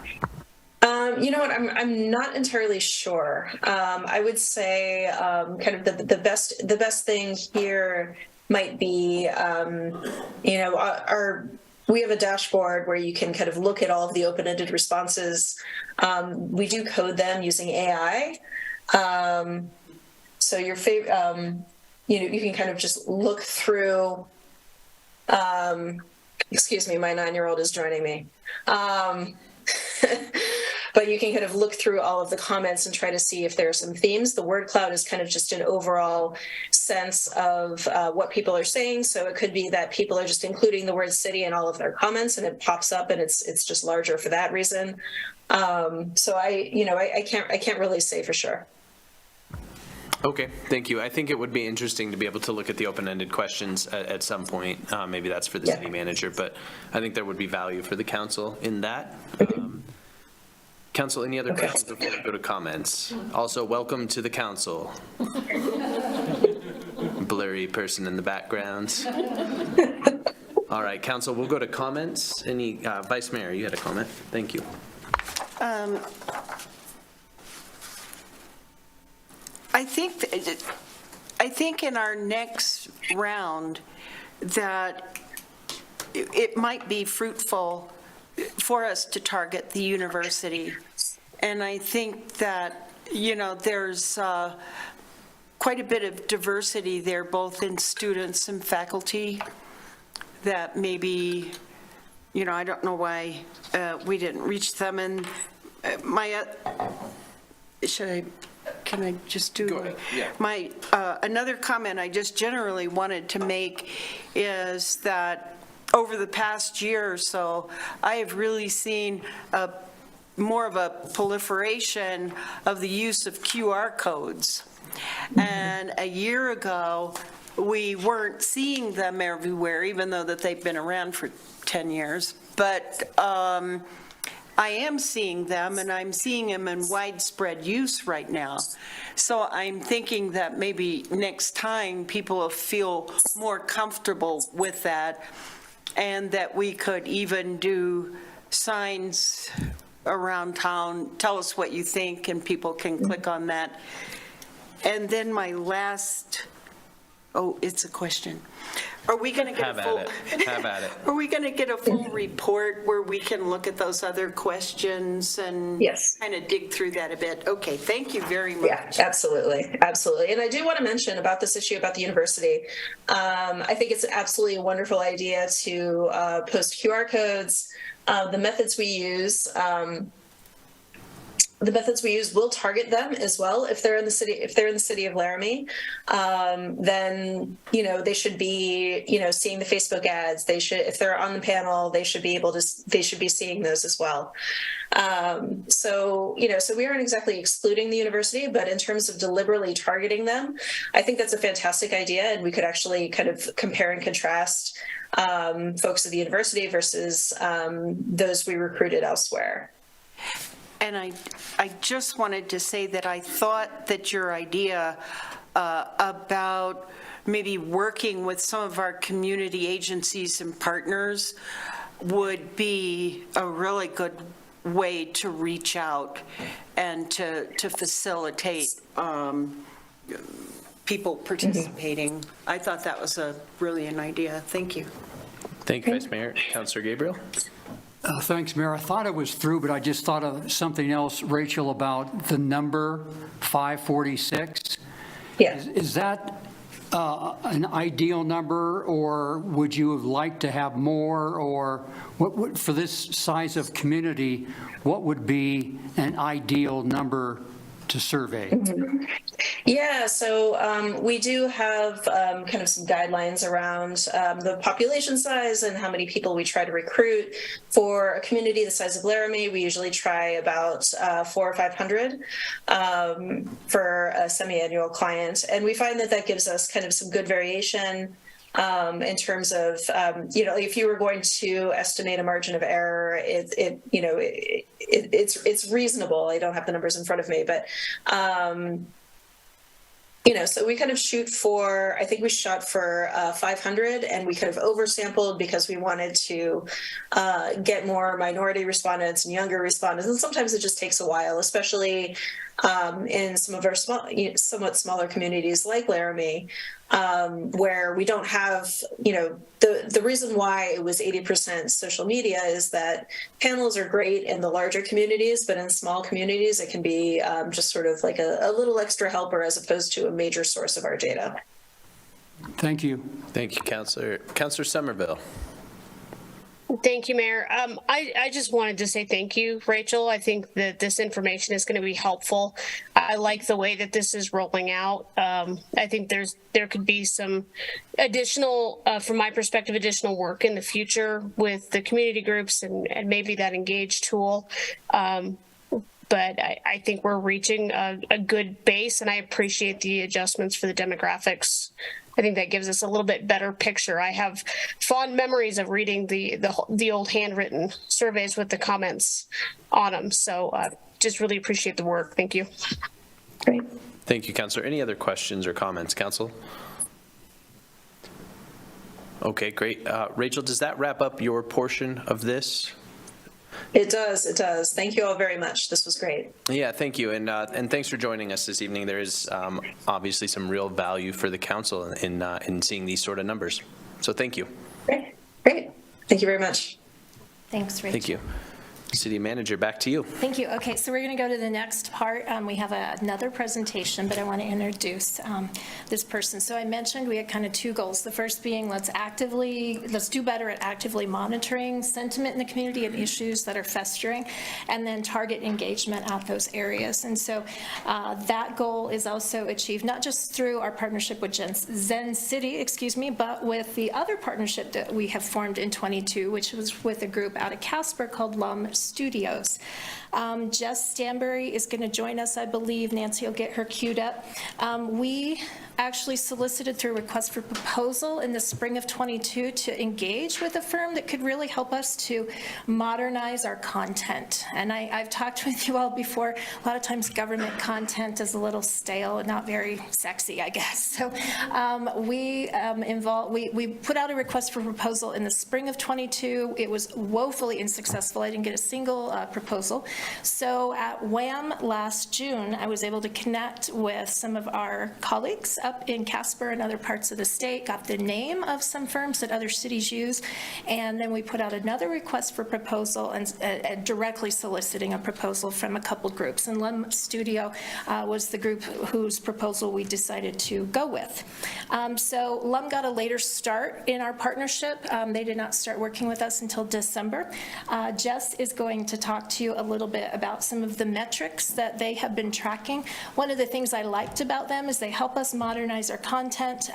You know what? I'm not entirely sure. I would say kind of the best thing here might be we have a dashboard where you can kind of look at all of the open-ended responses. We do code them using AI. So your favorite, you can kind of just look through. Excuse me, my 9-year-old is joining me. But you can kind of look through all of the comments and try to see if there are some themes. The word cloud is kind of just an overall sense of what people are saying. So it could be that people are just including the word city in all of their comments, and it pops up, and it's just larger for that reason. So I can't really say for sure. Okay, thank you. I think it would be interesting to be able to look at the open-ended questions at some point. Maybe that's for the city manager, but I think there would be value for the council in that. Council, any other questions before we go to comments? Also, welcome to the council. Blurry person in the background. All right, council, we'll go to comments. Any, Vice Mayor, you had a comment. Thank you. I think in our next round that it might be fruitful for us to target the university. And I think that, there's quite a bit of diversity there, both in students and faculty, that maybe, I don't know why we didn't reach them. And can I just do? Go ahead. Yeah. My, another comment I just generally wanted to make is that over the past year or so, I have really seen more of a proliferation of the use of QR codes. And a year ago, we weren't seeing them everywhere, even though that they've been around for 10 years. But I am seeing them, and I'm seeing them in widespread use right now. So I'm thinking that maybe next time people will feel more comfortable with that, and that we could even do signs around town, tell us what you think, and people can click on that. And then my last, it's a question. Are we going to get a full? Have at it. Are we going to get a full report where we can look at those other questions and kind of dig through that a bit? Okay, thank you very much. Yeah, absolutely. Absolutely. And I do want to mention about this issue about the university. I think it's absolutely a wonderful idea to post QR codes. The methods we use, the methods we use will target them as well. If they're in the city of Laramie, then, they should be, seeing the Facebook ads. They should, if they're on the panel, they should be seeing those as well. So we aren't exactly excluding the university, but in terms of deliberately targeting them, I think that's a fantastic idea. And we could actually kind of compare and contrast folks at the university versus those we recruited elsewhere. And I just wanted to say that I thought that your idea about maybe working with some of our community agencies and partners would be a really good way to reach out and to facilitate people participating. I thought that was a brilliant idea. Thank you. Thank you, Vice Mayor. Councilor Gabriel? Thanks, Mayor. I thought it was through, but I just thought of something else, Rachel, about the number 546. Yeah. Is that an ideal number, or would you have liked to have more, or what for this size of community, what would be an ideal number to survey? Yeah, so we do have kind of some guidelines around the population size and how many people we try to recruit. For a community the size of Laramie, we usually try about 400 or 500 for a semi-annual client. And we find that gives us kind of some good variation in terms of, if you were going to estimate a margin of error, it's reasonable. I don't have the numbers in front of me, but so we kind of shoot for, I think we shot for 500, and we kind of oversampled because we wanted to get more minority respondents and younger respondents. And sometimes it just takes a while, especially in some of our somewhat smaller communities like Laramie, where we don't have, the reason why it was 80% social media is that panels are great in the larger communities, but in small communities, it can be just sort of like a little extra helper as opposed to a major source of our data. Thank you. Thank you, Councilor. Councilor Somerville? Thank you, Mayor. I just wanted to say thank you, Rachel. I think that this information is going to be helpful. I like the way that this is rolling out. I think there could be some additional, from my perspective, additional work in the future with the community groups and maybe that Engage tool. But I think we're reaching a good base, and I appreciate the adjustments for the demographics. I think that gives us a little bit better picture. I have fond memories of reading the old handwritten surveys with the comments on them. So just really appreciate the work. Thank you. Great. Thank you, Councilor. Any other questions or comments, Council? Okay, great. Rachel, does that wrap up your portion of this? It does. Thank you all very much. This was great. Yeah, thank you. And thanks for joining us this evening. There is obviously some real value for the council in seeing these sort of numbers. So thank you. Great. Thank you very much. Thanks, Rachel. Thank you. City Manager, back to you. Thank you. Okay, so we're going to go to the next part. We have another presentation, but I want to introduce this person. So I mentioned we had kind of two goals. The first being let's do better at actively monitoring sentiment in the community and issues that are festering, and then target engagement at those areas. And so that goal is also achieved not just through our partnership with Zen City, but with the other partnership that we have formed in 22, which was with a group out of Casper called LUM Studios. Jess Stanbury is going to join us, I believe. Nancy will get her queued up. We actually solicited through a request for proposal in the spring of 22 to engage with a firm that could really help us to modernize our content. And I've talked with you all before. A lot of times government content is a little stale and not very sexy, I guess. So we put out a request for proposal in the spring of 22. It was woefully unsuccessful. I didn't get a single proposal. So at WHAM last June, I was able to connect with some of our colleagues up in Casper and other parts of the state, got the name of some firms that other cities use, and then we put out another request for proposal and directly soliciting a proposal from a couple groups. And Lum Studio was the group whose proposal we decided to go with. So Lum got a later start in our partnership. They did not start working with us until December. Jess is going to talk to you a little bit about some of the metrics that they have been tracking. One of the things I liked about them is they help us modernize our content.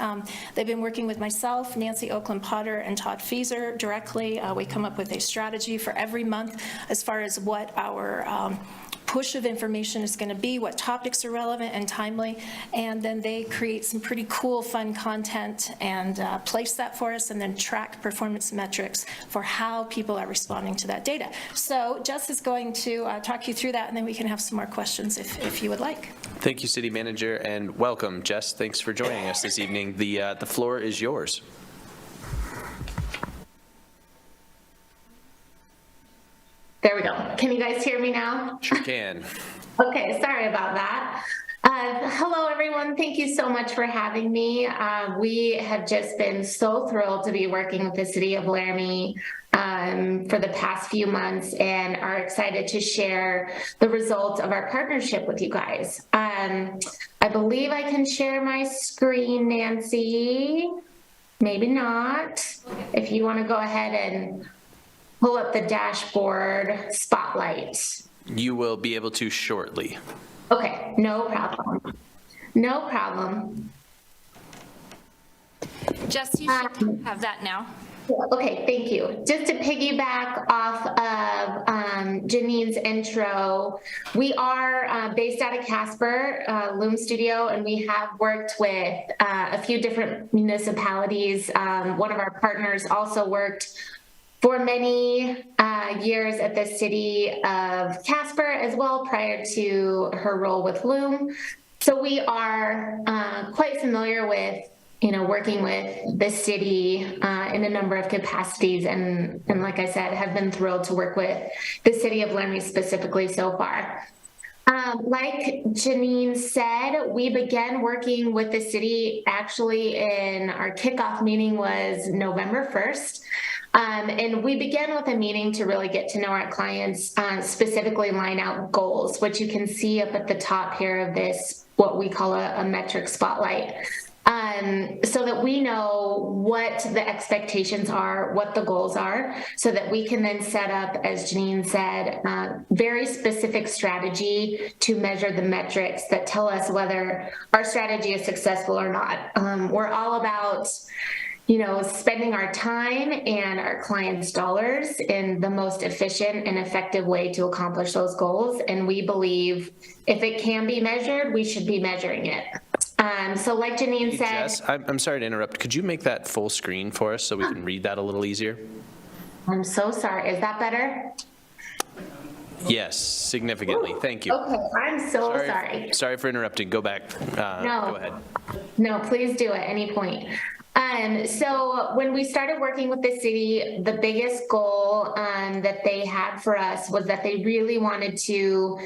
They've been working with myself, Nancy Oakland Potter, and Todd Fieser directly. We come up with a strategy for every month as far as what our push of information is going to be, what topics are relevant and timely, and then they create some pretty cool, fun content and place that for us, and then track performance metrics for how people are responding to that data. So Jess is going to talk you through that, and then we can have some more questions if you would like. Thank you, City Manager, and welcome, Jess. Thanks for joining us this evening. The floor is yours. There we go. Can you guys hear me now? Sure can. Okay, sorry about that. Hello, everyone. Thank you so much for having me. We have just been so thrilled to be working with the City of Laramie for the past few months and are excited to share the results of our partnership with you guys. I believe I can share my screen, Nancy. Maybe not. If you want to go ahead and pull up the dashboard spotlight. You will be able to shortly. Okay, no problem. No problem. Jess, you should have that now. Okay, thank you. Just to piggyback off of Janine's intro, we are based out of Casper, Loom Studio, and we have worked with a few different municipalities. One of our partners also worked for many years at the city of Casper as well, prior to her role with Loom. So we are quite familiar with, working with the city in a number of capacities, and like I said, have been thrilled to work with the city of Laramie specifically so far. Like Janine said, we began working with the city actually in our kickoff meeting was November 1st. And we began with a meeting to really get to know our clients, specifically line out goals, which you can see up at the top here of this, what we call a metric spotlight. So that we know what the expectations are, what the goals are, so that we can then set up, as Janine said, very specific strategy to measure the metrics that tell us whether our strategy is successful or not. We're all about spending our time and our clients' dollars in the most efficient and effective way to accomplish those goals. And we believe if it can be measured, we should be measuring it. So like Janine said— Jess, I'm sorry to interrupt. Could you make that full screen for us so we can read that a little easier? I'm so sorry. Is that better? Yes, significantly. Thank you. Okay, I'm so sorry. Sorry for interrupting. Go back. No. Go ahead. No, please do at any point. So when we started working with the city, the biggest goal that they had for us was that they really wanted to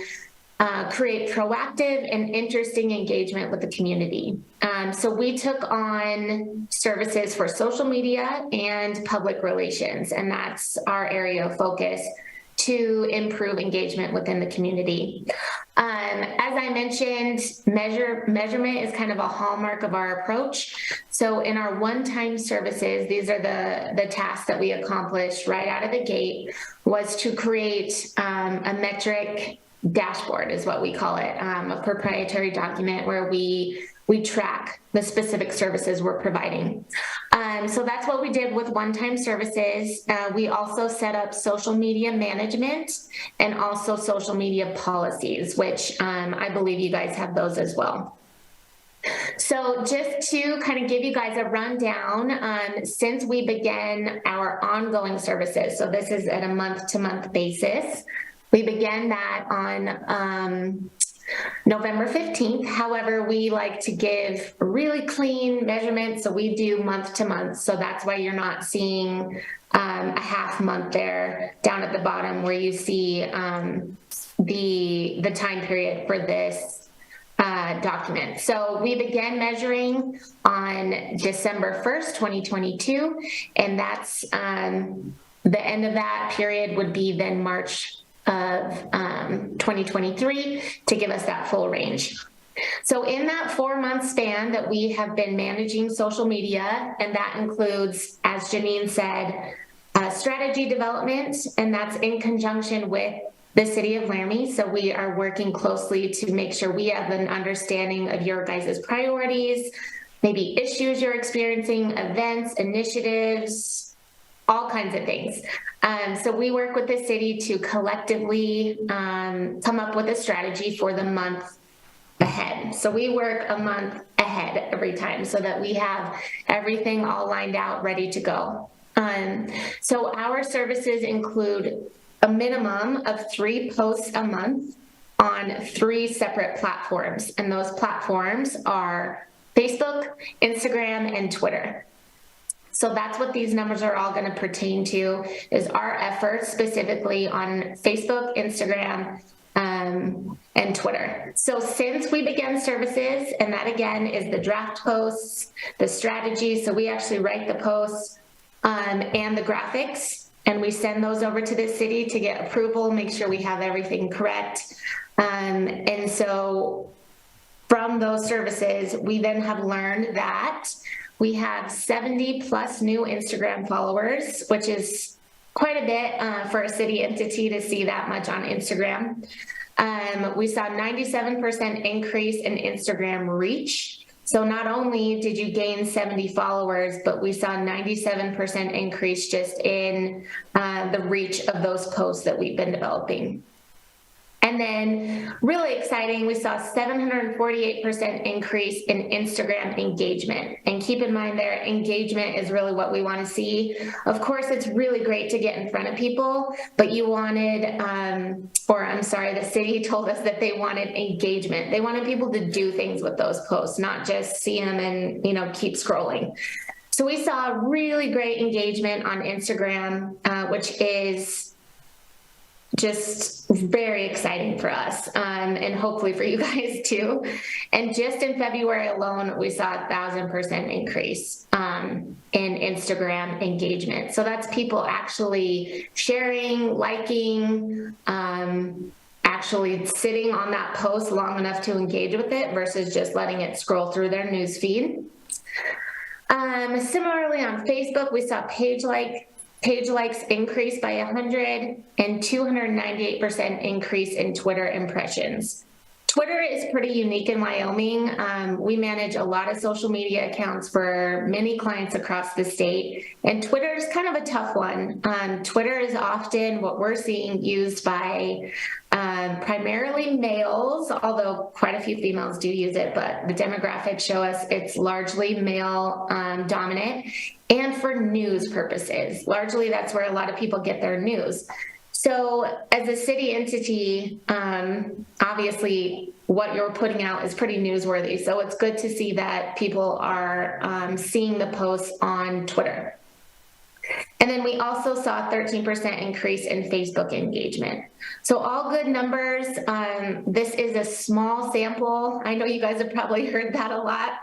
create proactive and interesting engagement with the community. So we took on services for social media and public relations, and that's our area of focus to improve engagement within the community. As I mentioned, measurement is kind of a hallmark of our approach. So in our one-time services, these are the tasks that we accomplished right out of the gate, was to create a metric dashboard is what we call it, a proprietary document where we track the specific services we're providing. So that's what we did with one-time services. We also set up social media management and also social media policies, which I believe you guys have those as well. So just to kind of give you guys a rundown, since we began our ongoing services, so this is at a month-to-month basis, we began that on November 15th. However, we like to give really clean measurements, so we do month to month. So that's why you're not seeing a half month there down at the bottom where you see the time period for this document. So we began measuring on December 1st, 2022, and that's the end of that period would be then March of 2023 to give us that full range. So in that 4-month span that we have been managing social media, and that includes, as Janine said, strategy development, and that's in conjunction with the city of Laramie. So we are working closely to make sure we have an understanding of your guys' priorities, maybe issues you're experiencing, events, initiatives, all kinds of things. So we work with the city to collectively come up with a strategy for the month ahead. So we work a month ahead every time so that we have everything all lined out, ready to go. So our services include a minimum of 3 posts a month on 3 separate platforms. And those platforms are Facebook, Instagram, and Twitter. So that's what these numbers are all going to pertain to, is our efforts specifically on Facebook, Instagram, and Twitter. So since we began services, and that again is the draft posts, the strategy, so we actually write the posts and the graphics, and we send those over to the city to get approval, make sure we have everything correct. And so from those services, we then have learned that we have 70 plus new Instagram followers, which is quite a bit for a city entity to see that much on Instagram. We saw 97% increase in Instagram reach. So not only did you gain 70 followers, but we saw 97% increase just in the reach of those posts that we've been developing. And then really exciting, we saw 748% increase in Instagram engagement. And keep in mind there, engagement is really what we want to see. Of course, it's really great to get in front of people, but you wanted, the city told us that they wanted engagement. They wanted people to do things with those posts, not just see them and, keep scrolling. So we saw really great engagement on Instagram, which is just very exciting for us, and hopefully for you guys too. And just in February alone, we saw 1,000% increase in Instagram engagement. So that's people actually sharing, liking, actually sitting on that post long enough to engage with it versus just letting it scroll through their news feed. Similarly on Facebook, we saw page likes increase by 100 and 298% increase in Twitter impressions. Twitter is pretty unique in Wyoming. We manage a lot of social media accounts for many clients across the state, and Twitter is kind of a tough one. Twitter is often what we're seeing used by primarily males, although quite a few females do use it, but the demographics show us it's largely male dominant, and for news purposes. Largely that's where a lot of people get their news. So as a city entity, obviously what you're putting out is pretty newsworthy. So it's good to see that people are seeing the posts on Twitter. And then we also saw a 13% increase in Facebook engagement. So all good numbers. This is a small sample. I know you guys have probably heard that a lot,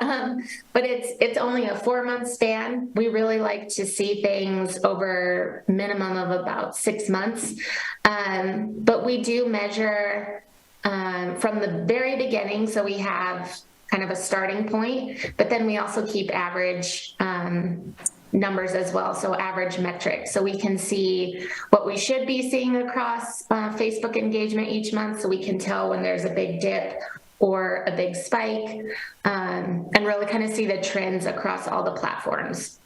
but it's only a 4-month span. We really like to see things over minimum of about 6 months. But we do measure from the very beginning. So we have kind of a starting point, but then we also keep average numbers as well, so average metrics. So we can see what we should be seeing across Facebook engagement each month, so we can tell when there's a big dip or a big spike, and really kind of see the trends across all the platforms.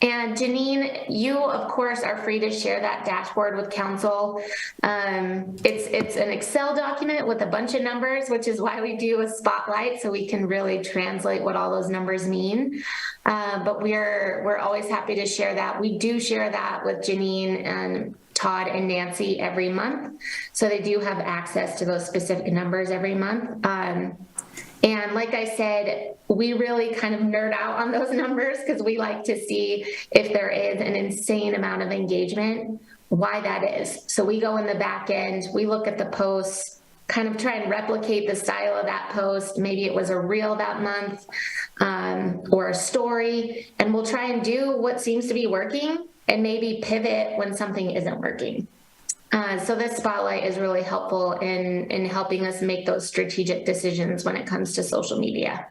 And Janine, you of course are free to share that dashboard with council. It's an Excel document with a bunch of numbers, which is why we do a spotlight, so we can really translate what all those numbers mean. But we're always happy to share that. We do share that with Janine and Todd and Nancy every month, so they do have access to those specific numbers every month. And like I said, we really kind of nerd out on those numbers because we like to see if there is an insane amount of engagement, why that is. So we go in the back end, we look at the posts, kind of try and replicate the style of that post. Maybe it was a reel that month, or a story, and we'll try and do what seems to be working and maybe pivot when something isn't working. So this spotlight is really helpful in helping us make those strategic decisions when it comes to social media.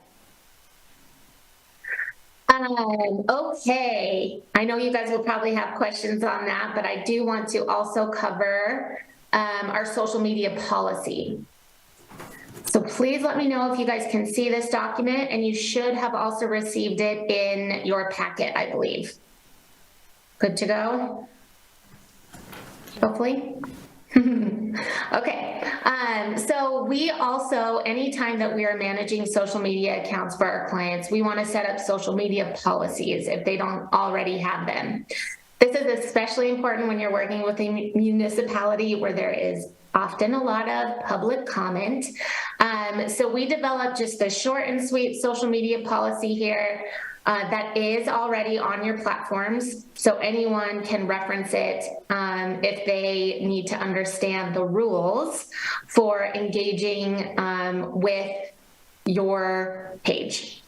Okay, I know you guys will probably have questions on that, but I do want to also cover our social media policy. So please let me know if you guys can see this document, and you should have also received it in your packet, I believe. Good to go? Hopefully. Okay, so we also, anytime that we are managing social media accounts for our clients, we want to set up social media policies if they don't already have them. This is especially important when you're working with a municipality where there is often a lot of public comment. So we developed just a short and sweet social media policy here that is already on your platforms, so anyone can reference it if they need to understand the rules for engaging with your page.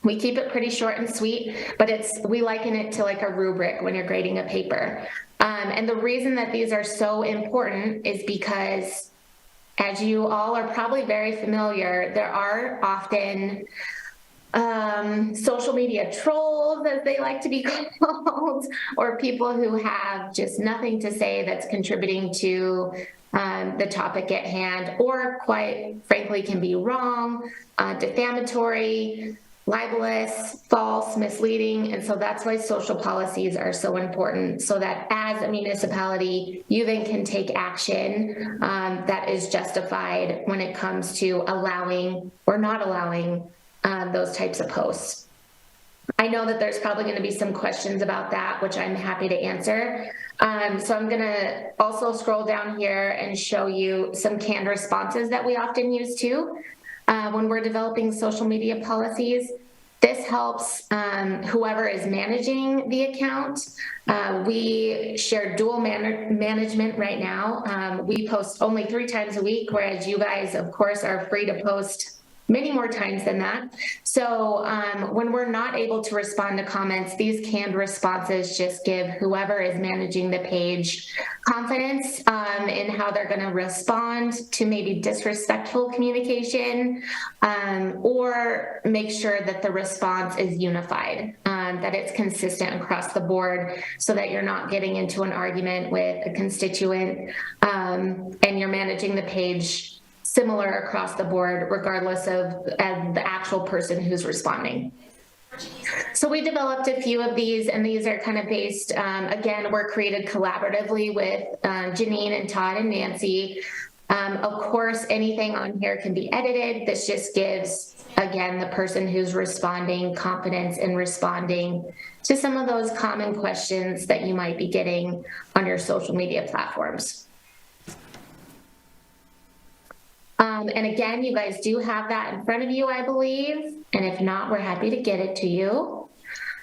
We keep it pretty short and sweet, but we liken it to like a rubric when you're grading a paper. And the reason that these are so important is because, as you all are probably very familiar, there are often social media trolls, as they like to be called, or people who have just nothing to say that's contributing to the topic at hand, or quite frankly can be wrong, defamatory, libelous, false, misleading. And so that's why social policies are so important, so that as a municipality, you then can take action that is justified when it comes to allowing or not allowing those types of posts. I know that there's probably going to be some questions about that, which I'm happy to answer. So I'm going to also scroll down here and show you some canned responses that we often use too when we're developing social media policies. This helps whoever is managing the account. We share dual management right now. We post only 3 times a week, whereas you guys, of course, are free to post many more times than that. So when we're not able to respond to comments, these canned responses just give whoever is managing the page confidence in how they're going to respond to maybe disrespectful communication, or make sure that the response is unified, that it's consistent across the board, so that you're not getting into an argument with a constituent and you're managing the page similar across the board, regardless of the actual person who's responding. So we developed a few of these, and these are kind of based, again, were created collaboratively with Janine and Todd and Nancy. Of course, anything on here can be edited. This just gives, again, the person who's responding confidence in responding to some of those common questions that you might be getting on your social media platforms. And again, you guys do have that in front of you, I believe. And if not, we're happy to get it to you.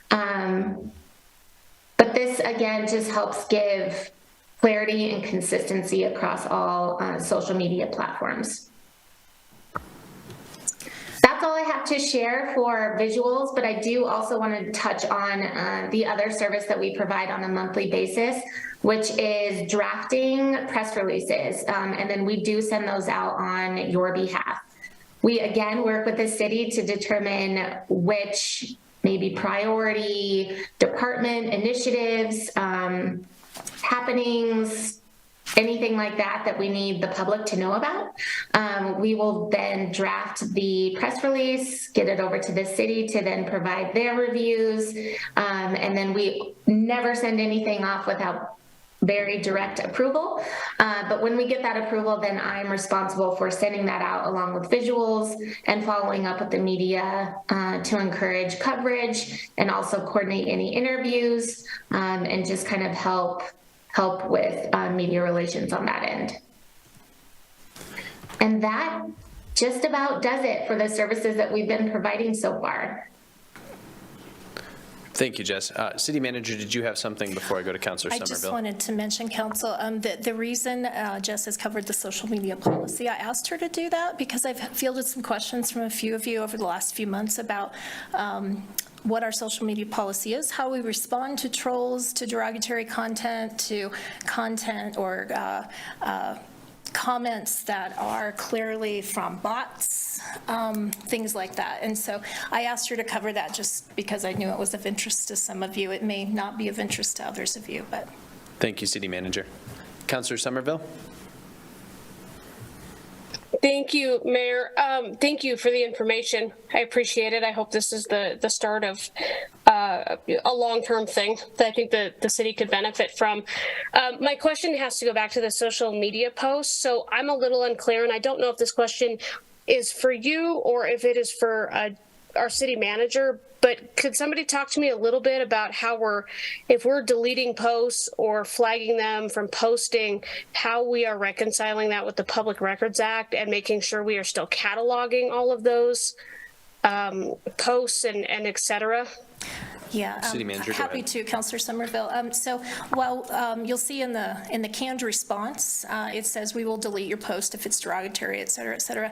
But this, again, just helps give clarity and consistency across all social media platforms. That's all I have to share for visuals, but I do also want to touch on the other service that we provide on a monthly basis, which is drafting press releases. And then we do send those out on your behalf. We, again, work with the city to determine which maybe priority department initiatives, happenings, anything like that we need the public to know about. We will then draft the press release, get it over to the city to then provide their reviews. And then we never send anything off without very direct approval. But when we get that approval, then I'm responsible for sending that out along with visuals and following up with the media to encourage coverage and also coordinate any interviews and just kind of help with media relations on that end. And that just about does it for the services that we've been providing so far. Thank you, Jess. City Manager, did you have something before I go to Councilor I Somerville? just wanted to mention, Council, that the reason Jess has covered the social media policy, I asked her to do that because I've fielded some questions from a few of you over the last few months about what our social media policy is, how we respond to trolls, to derogatory content, to content or comments that are clearly from bots, things like that. And so I asked her to cover that just because I knew it was of interest to some of you. It may not be of interest to others of you, but. Thank you, City Manager. Councilor Somerville? Thank you, Mayor. Thank you for the information. I appreciate it. I hope this is the start of a long-term thing that I think the city could benefit from. My question has to go back to the social media posts. So I'm a little unclear, and I don't know if this question is for you or if it is for our city manager, but could somebody talk to me a little bit about how if we're deleting posts or flagging them from posting, how we are reconciling that with the Public Records Act and making sure we are still cataloging all of those posts and et cetera? Yeah, City Manager, go happy ahead. to, Councilor Somerville. So while you'll see in the canned response, it says we will delete your post if it's derogatory, et cetera, et cetera.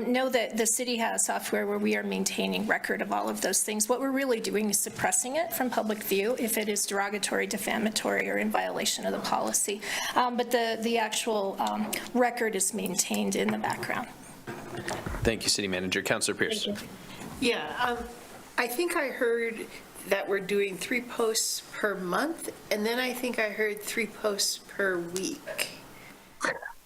Know that the city has software where we are maintaining record of all of those things. What we're really doing is suppressing it from public view if it is derogatory, defamatory, or in violation of the policy. But the actual record is maintained in the background. Thank you, City Manager. Councilor Pierce? Yeah, I think I heard that we're doing 3 posts per month, and then I think I heard 3 posts per week.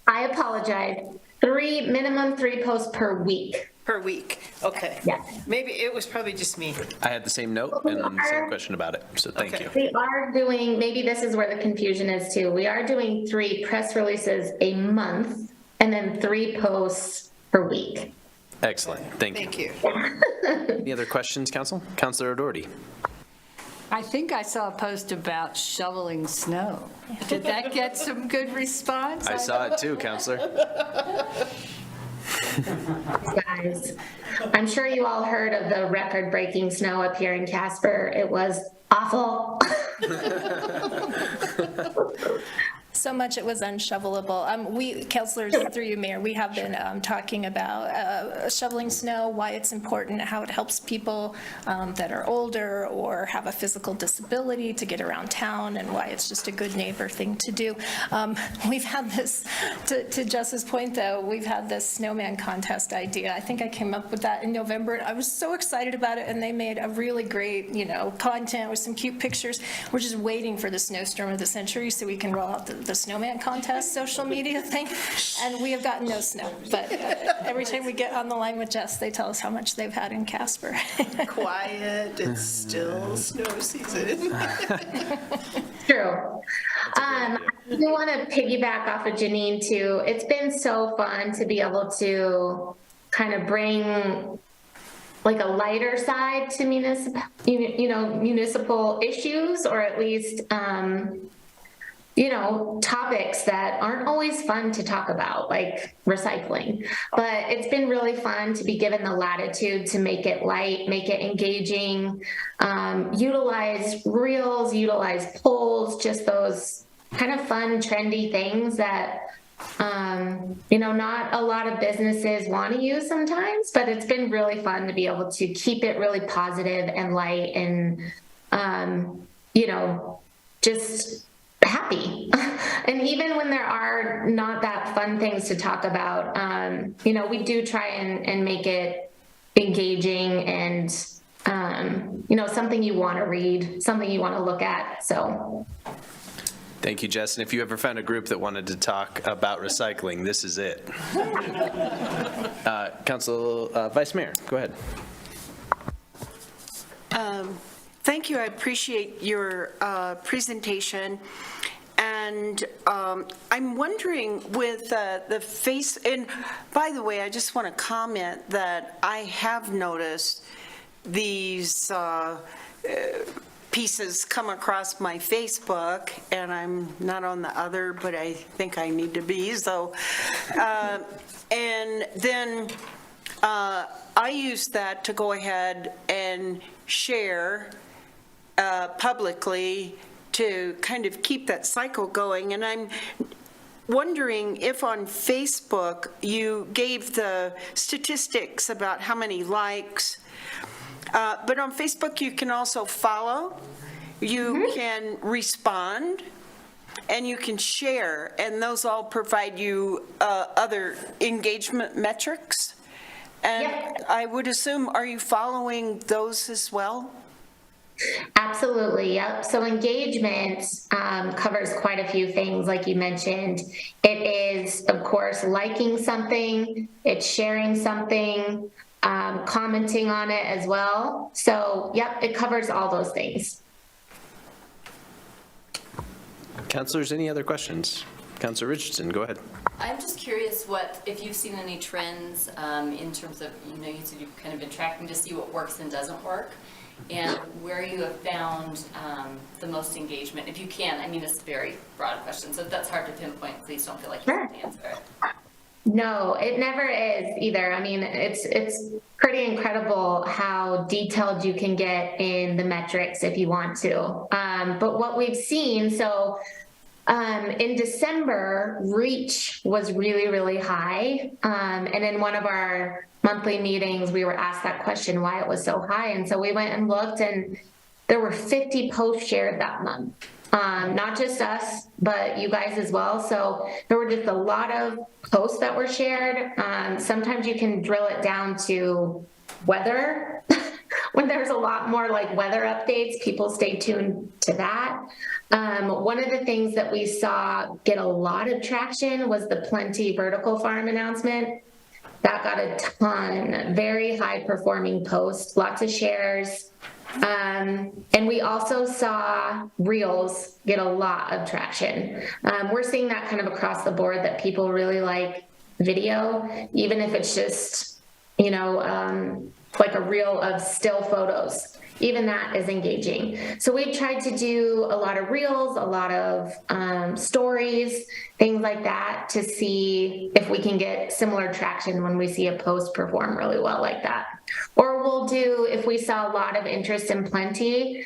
I apologize. Minimum 3 posts per week. Per week, okay. Yes. Maybe it was probably just me. I had the same note and the same question about it, so thank Okay. you. We are doing, maybe this is where the confusion is too. We are doing 3 press releases a month and then 3 posts per week. Excellent, thank you. Thank you. Any other questions, Council? Councilor O'Doherty? I think I saw a post about shoveling snow. Did that get some good response? I saw it too, Councilor. Guys, I'm sure you all heard of the record-breaking snow up here in Casper. It was awful. So much it was unshovelable. We, councilors, through you, Mayor, we have been talking about shoveling snow, why it's important, how it helps people that are older or have a physical disability to get around town, and why it's just a good neighbor thing to do. We've had this, to Jess's point though, we've had this snowman contest idea. I think I came up with that in November, and I was so excited about it, and they made a really great, content with some cute pictures. We're just waiting for the snowstorm of the century so we can roll out the snowman contest social media thing, and we have gotten no snow, but every time we get on the line with Jess, they tell us how much they've had in Casper. Quiet, it's still snow season. True. I do want to piggyback off of Janine too. It's been so fun to be able to kind of bring like a lighter side to municipal issues, or at least, topics that aren't always fun to talk about, like recycling. But it's been really fun to be given the latitude to make it light, make it engaging, utilize reels, utilize polls, just those kind of fun, trendy things that, not a lot of businesses want to use sometimes, but it's been really fun to be able to keep it really positive and light and, just happy. And even when there are not that fun things to talk about, we do try and make it engaging and, something you want to read, something you want to look at. So. Thank you, Jess. And if you ever found a group that wanted to talk about recycling, this is it. Council Vice Mayor, go ahead. Thank you. I appreciate your presentation. And I'm wondering with the face, and by the way, I just want to comment that I have noticed these pieces come across my Facebook, and I'm not on the other, but I think I need to be. So, and then I use that to go ahead and share publicly to kind of keep that cycle going. And I'm wondering if on Facebook you gave the statistics about how many likes, but on Facebook you can also follow, you can respond, and you can share, and those all provide you other engagement metrics. And Yep. I would assume, are you following those as well? Absolutely, yep. So engagement covers quite a few things, like you mentioned. It is, of course, liking something, it's sharing something, commenting on it as well. So, yep, it covers all those things. Councilors, any other questions? Councilor Richardson, go ahead. I'm just curious if you've seen any trends in terms of, you said you've kind of been tracking to see what works and doesn't work, and where you have found the most engagement, if you can. I mean, it's a very broad question, so if that's hard to pinpoint, please don't feel like you have to answer it. No, it never is either. I mean, it's pretty incredible how detailed you can get in the metrics if you want to. But what we've seen, so in December, reach was really, really high. And in one of our monthly meetings, we were asked that question, why it was so high. And so we went and looked, and there were 50 posts shared that month. Not just us, but you guys as well. So there were just a lot of posts that were shared. Sometimes you can drill it down to weather. When there's a lot more like weather updates, people stay tuned to that. One of the things that we saw get a lot of traction was the Plenty vertical farm announcement. That got a ton, very high performing posts, lots of shares. And we also saw Reels get a lot of traction. We're seeing that kind of across the board, that people really like video, even if it's just, like a reel of still photos. Even that is engaging. So we've tried to do a lot of reels, a lot of stories, things like that, to see if we can get similar traction when we see a post perform really well like that. Or we'll do, if we saw a lot of interest in Plenty,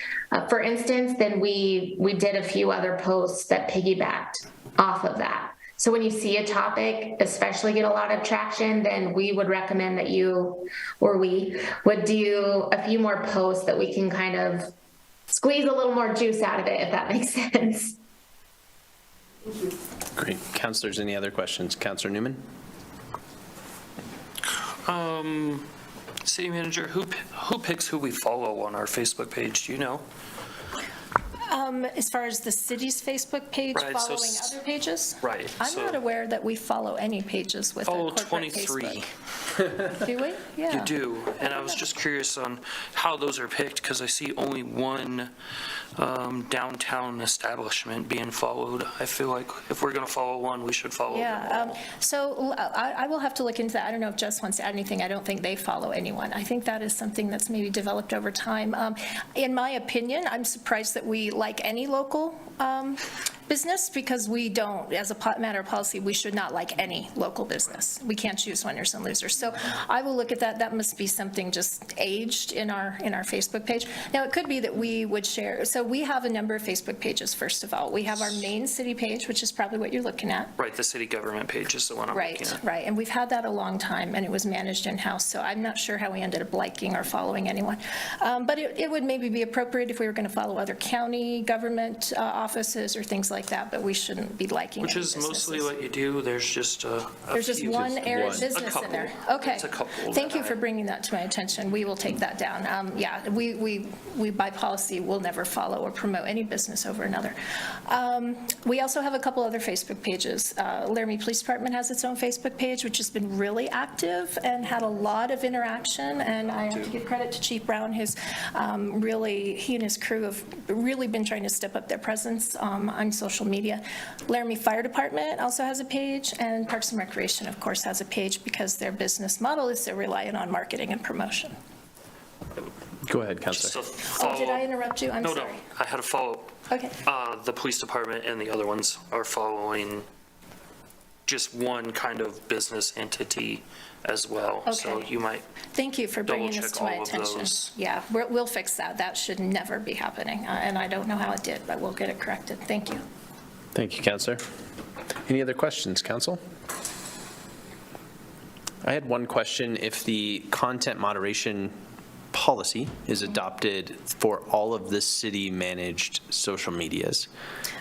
for instance, then we did a few other posts that piggybacked off of that. So when you see a topic especially get a lot of traction, then we would recommend that you, or we, would do a few more posts that we can kind of squeeze a little more juice out of it, if that makes sense. Great. Councilors, any other questions? Councilor Newman? City manager, who picks who we follow on our Facebook page? Do you know? As far as the city's Facebook page Right, so following other pages? Right, I'm so- not aware that we follow any pages with a Follow corporate 23. Facebook. Do we? Yeah. You do, and I was just curious on how those are picked, because I see only one downtown establishment being followed. I feel like if we're going to follow one, we should follow them Yeah, all. so I will have to look into that. I don't know if Jess wants to add anything. I don't think they follow anyone. I think that is something that's maybe developed over time. In my opinion, I'm surprised that we like any local business, because we don't, as a matter of policy, we should not like any local business. We can't choose winners and losers. So I will look at that. That must be something just aged in our Facebook page. Now, it could be that we would share. So we have a number of Facebook pages, first of all. We have our main city page, which is probably what you're looking at. Right, the city government page is the one I'm looking Right, at. right. And we've had that a long time, and it was managed in-house, so I'm not sure how we ended up liking or following anyone. But it would maybe be appropriate if we were going to follow other county government offices or things like that, but we shouldn't be liking Which any is mostly businesses. what you do. There's just a There's just few. one area of One. business in there. Okay. It's a couple. Thank you that for I- bringing that to my attention. We will take that down. Yeah, we by policy will never follow or promote any business over another. We also have a couple other Facebook pages. Laramie Police Department has its own Facebook page, which has been really active and had a lot of interaction, and I have to give credit to Chief Brown, he and his crew have really been trying to step up their presence on social media. Laramie Fire Department also has a page, and Parks and Recreation, of course, has a page, because their business model is they're reliant on marketing and promotion. Go ahead, Just Councilor. a Oh, did I follow- interrupt you? I'm No, sorry. I had a follow-up. Okay. The police department and the other ones are following just one kind of business entity as well. So Okay. you might Thank you for bringing this double-check to my all of attention. those. Yeah, we'll fix that. That should never be happening, and I don't know how it did, but we'll get it corrected. Thank you. Thank you, Counselor. Any other questions, Council? I had one question. If the content moderation policy is adopted for all of the city-managed social medias,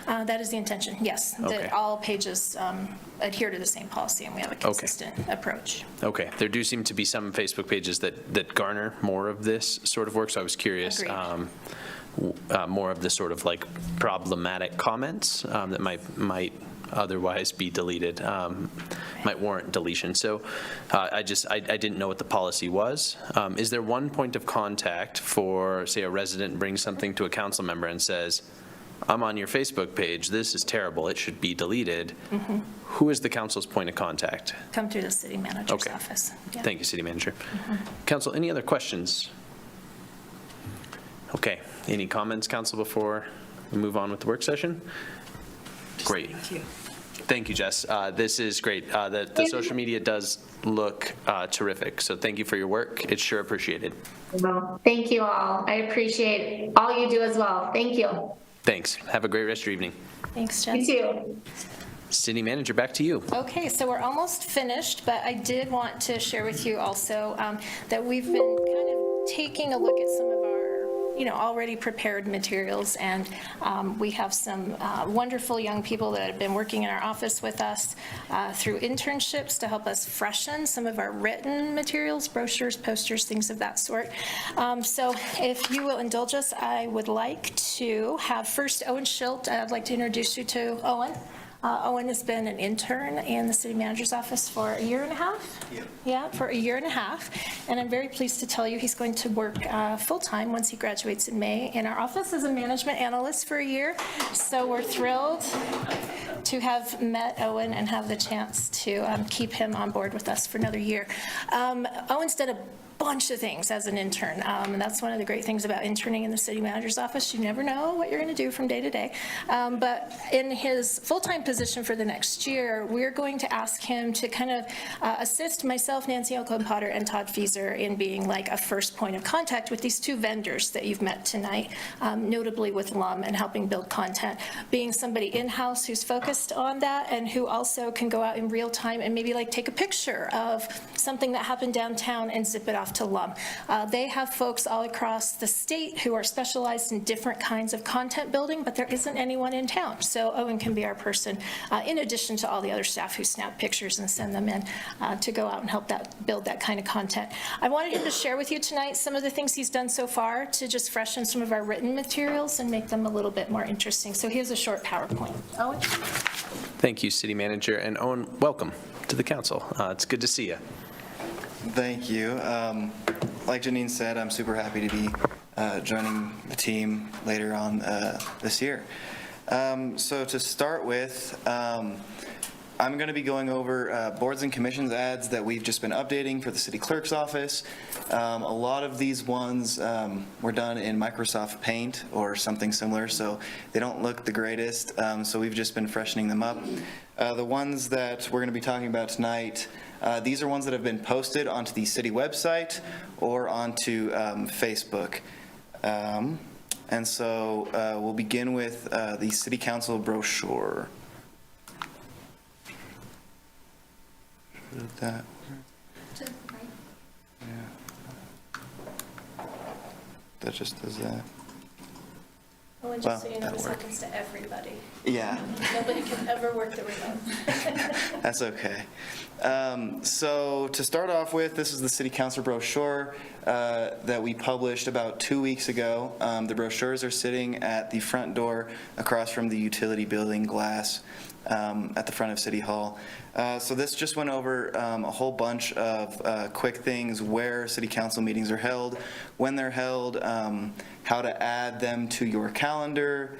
That is the intention, yes. Okay. That all pages adhere to the same policy, and we have a consistent approach. okay, there do seem to be some Facebook pages that garner more of this sort of work, so I was curious. Agreed. More of the sort of like problematic comments that might otherwise be deleted, might warrant deletion. So I didn't know what the policy was. Is there one point of contact for, say, a resident brings something to a council member and says, I'm on your Facebook page, this is terrible, it should be deleted? Who is the council's point of contact? Come through the city manager's Okay. office. Yeah. Thank you, City Manager. Council, any other questions? Okay, any comments, Council, before we move on with the work session? Great. Thank you. Thank you, Jess. This is great. The social media does look terrific, so thank you for your work. It's sure appreciated. Well, thank you all. I appreciate all you do as well. Thank you. Thanks. Have a great rest of your evening. Thanks, You Jess. too. City Manager, back to you. Okay, so we're almost finished, but I did want to share with you also that we've been kind of taking a look at some of our already prepared materials, and we have some wonderful young people that have been working in our office with us through internships to help us freshen some of our written materials, brochures, posters, things of that sort. So if you will indulge us, I would like to have first Owen Schilt. I'd like to introduce you to Owen. Owen has been an intern in the city manager's office for a year and a half? Yeah, for a year and a half. And I'm very pleased to tell you he's going to work full-time once he graduates in May in our office as a management analyst for a year. So we're thrilled to have met Owen and have the chance to keep him on board with us for another year. Owen's done a bunch of things as an intern, and that's one of the great things about interning in the city manager's office. You never know what you're going to do from day to day. But in his full-time position for the next year, we're going to ask him to kind of assist myself, Nancy Ocon-Potter, and Todd Fieser in being like a first point of contact with these two vendors that you've met tonight, notably with LUM and helping build content, being somebody in-house who's focused on that and who also can go out in real time and maybe like take a picture of something that happened downtown and zip it off to LUM. They have folks all across the state who are specialized in different kinds of content building, but there isn't anyone in town. So Owen can be our person, in addition to all the other staff who snap pictures and send them in to go out and help build that kind of content. I wanted him to share with you tonight some of the things he's done so far to just freshen some of our written materials and make them a little bit more interesting. So here's a short PowerPoint. Owen? Thank you, City Manager. And Owen, welcome to the council. It's good to see you. Thank you. Like Janine said, I'm super happy to be joining the team later on this year. So to start with, I'm going to be going over boards and commissions ads that we've just been updating for the city clerk's office. A lot of these ones were done in Microsoft Paint or something similar, so they don't look the greatest, so we've just been freshening them up. The ones that we're going to be talking about tonight, these are ones that have been posted onto the city website or onto Facebook. And so we'll begin with the city council brochure. Did that work? Yeah. That just does that. Owen, just so you know, this happens to everybody. Yeah. Nobody can ever work the remote. That's okay. So to start off with, this is the city council brochure that we published about 2 weeks ago. The brochures are sitting at the front door across from the utility building glass at the front of City Hall. So this just went over a whole bunch of quick things: where city council meetings are held, when they're held, how to add them to your calendar,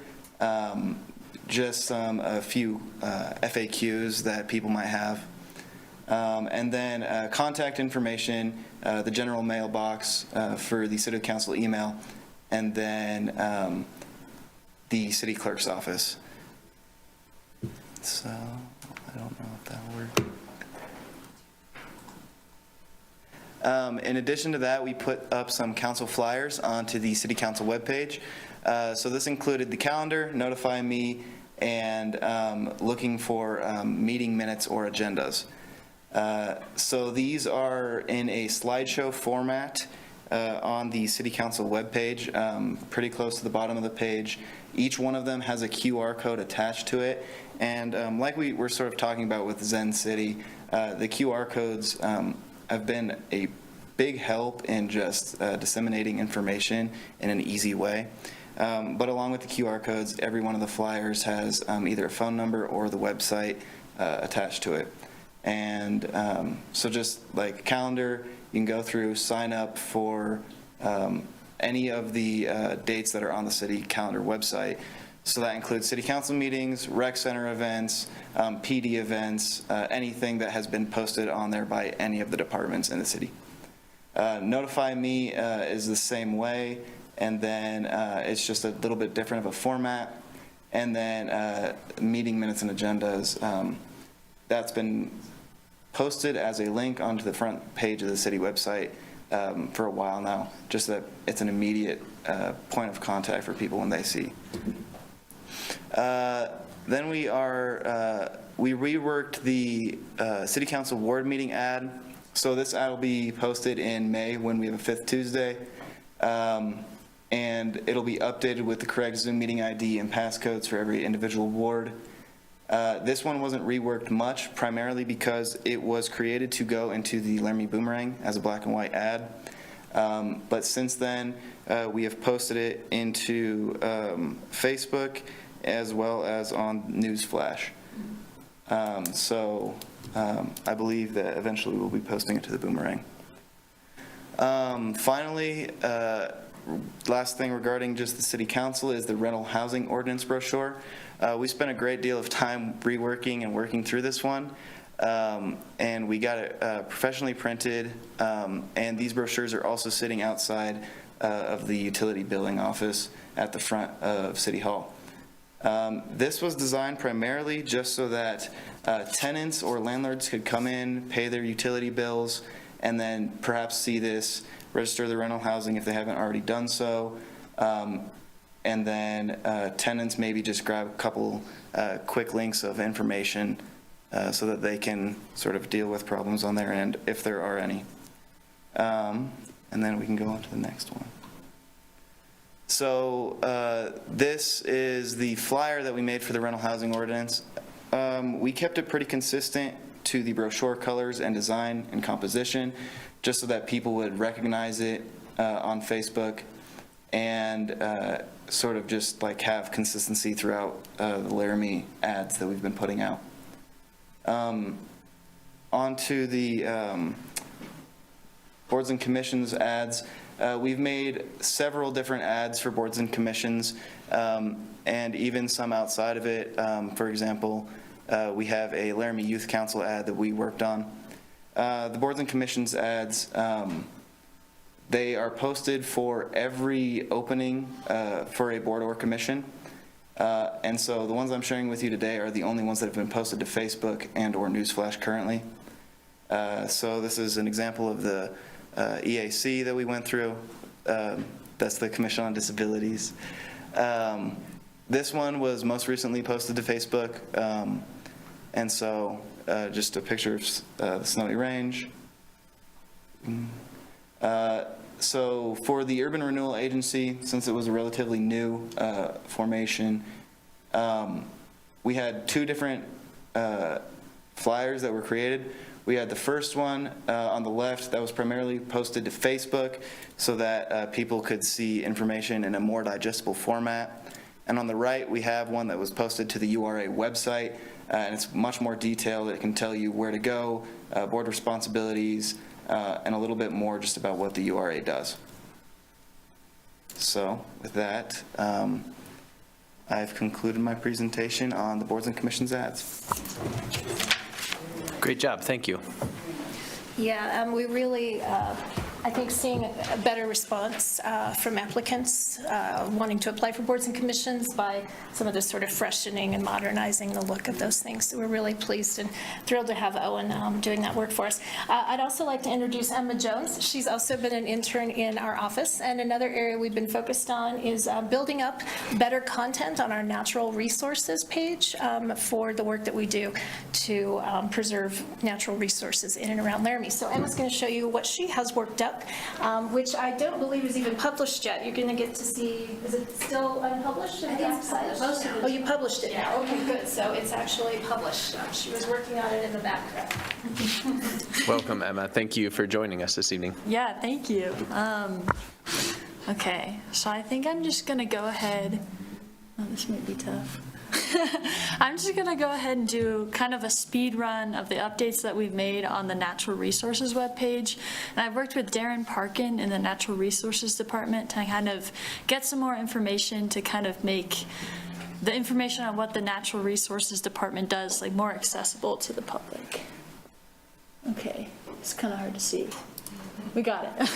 just a few FAQs that people might have. And then contact information, the general mailbox for the city council email, and then the city clerk's office. So I don't know if that worked. In addition to that, we put up some council flyers onto the city council webpage. So this included the calendar, Notify Me, and looking for meeting minutes or agendas. So these are in a slideshow format on the city council webpage, pretty close to the bottom of the page. Each one of them has a QR code attached to it. And like we were sort of talking about with Zen City, the QR codes have been a big help in just disseminating information in an easy way. But along with the QR codes, every one of the flyers has either a phone number or the website attached to it. And so just like calendar, you can go through, sign up for any of the dates that are on the city calendar website. So that includes city council meetings, rec center events, PD events, anything that has been posted on there by any of the departments in the city. Notify Me is the same way, and then it's just a little bit different of a format. And then meeting minutes and agendas, that's been posted as a link onto the front page of the city website for a while now, just that it's an immediate point of contact for people when they see. Then we reworked the city council ward meeting ad. So this ad will be posted in May when we have a fifth Tuesday. And it'll be updated with the correct Zoom meeting ID and passcodes for every individual ward. This one wasn't reworked much, primarily because it was created to go into the Laramie Boomerang as a black and white ad. But since then, we have posted it into Facebook as well as on Newsflash. So I believe that eventually we'll be posting it to the Boomerang. Finally, last thing regarding just the city council is the rental housing ordinance brochure. We spent a great deal of time reworking and working through this one, and we got it professionally printed, and these brochures are also sitting outside of the utility billing office at the front of City Hall. This was designed primarily just so that tenants or landlords could come in, pay their utility bills, and then perhaps see this, register the rental housing if they haven't already done so, and then tenants maybe just grab a couple quick links of information so that they can sort of deal with problems on their end if there are any. And then we can go on to the next one. So this is the flyer that we made for the rental housing ordinance. We kept it pretty consistent to the brochure colors and design and composition, just so that people would recognize it on Facebook and sort of just like have consistency throughout the Laramie ads that we've been putting out. Onto the boards and commissions ads. We've made several different ads for boards and commissions, and even some outside of it. For example, we have a Laramie Youth Council ad that we worked on. The boards and commissions ads, they are posted for every opening for a board or commission. And so the ones I'm sharing with you today are the only ones that have been posted to Facebook and or Newsflash currently. So this is an example of the EAC that we went through. That's the Commission on Disabilities. This one was most recently posted to Facebook. And so just a picture of the Snowy Range. So for the Urban Renewal Agency, since it was a relatively new formation, we had two different flyers that were created. We had the first one on the left that was primarily posted to Facebook so that people could see information in a more digestible format. And on the right, we have one that was posted to the URA website, and it's much more detailed. It can tell you where to go, board responsibilities, and a little bit more just about what the URA does. So with that, I've concluded my presentation on the boards and commissions ads. Great job, thank you. Yeah, we really I think seeing a better response from applicants wanting to apply for boards and commissions by some of the sort of freshening and modernizing the look of those things. So we're really pleased and thrilled to have Owen doing that work for us. I'd also like to introduce Emma Jones. She's also been an intern in our office, and another area we've been focused on is building up better content on our natural resources page for the work that we do to preserve natural resources in and around Laramie. So Emma's going to show you what she has worked up, which I don't believe is even published yet. You're going to get to see, is it still unpublished? I think it's published. Oh, you published it now. Okay, good. So it's actually published. She was working on it in the background. Welcome, Emma. Thank you for joining us this evening. Yeah, thank you. Okay, so I think I'm just going to go ahead. Oh, this might be tough. I'm just going to go ahead and do kind of a speed run of the updates that we've made on the Natural Resources webpage. And I've worked with Darren Parkin in the Natural Resources Department to kind of get some more information to kind of make the information on what the Natural Resources Department does like more accessible to the public. Okay, it's kind of hard to see. We got it.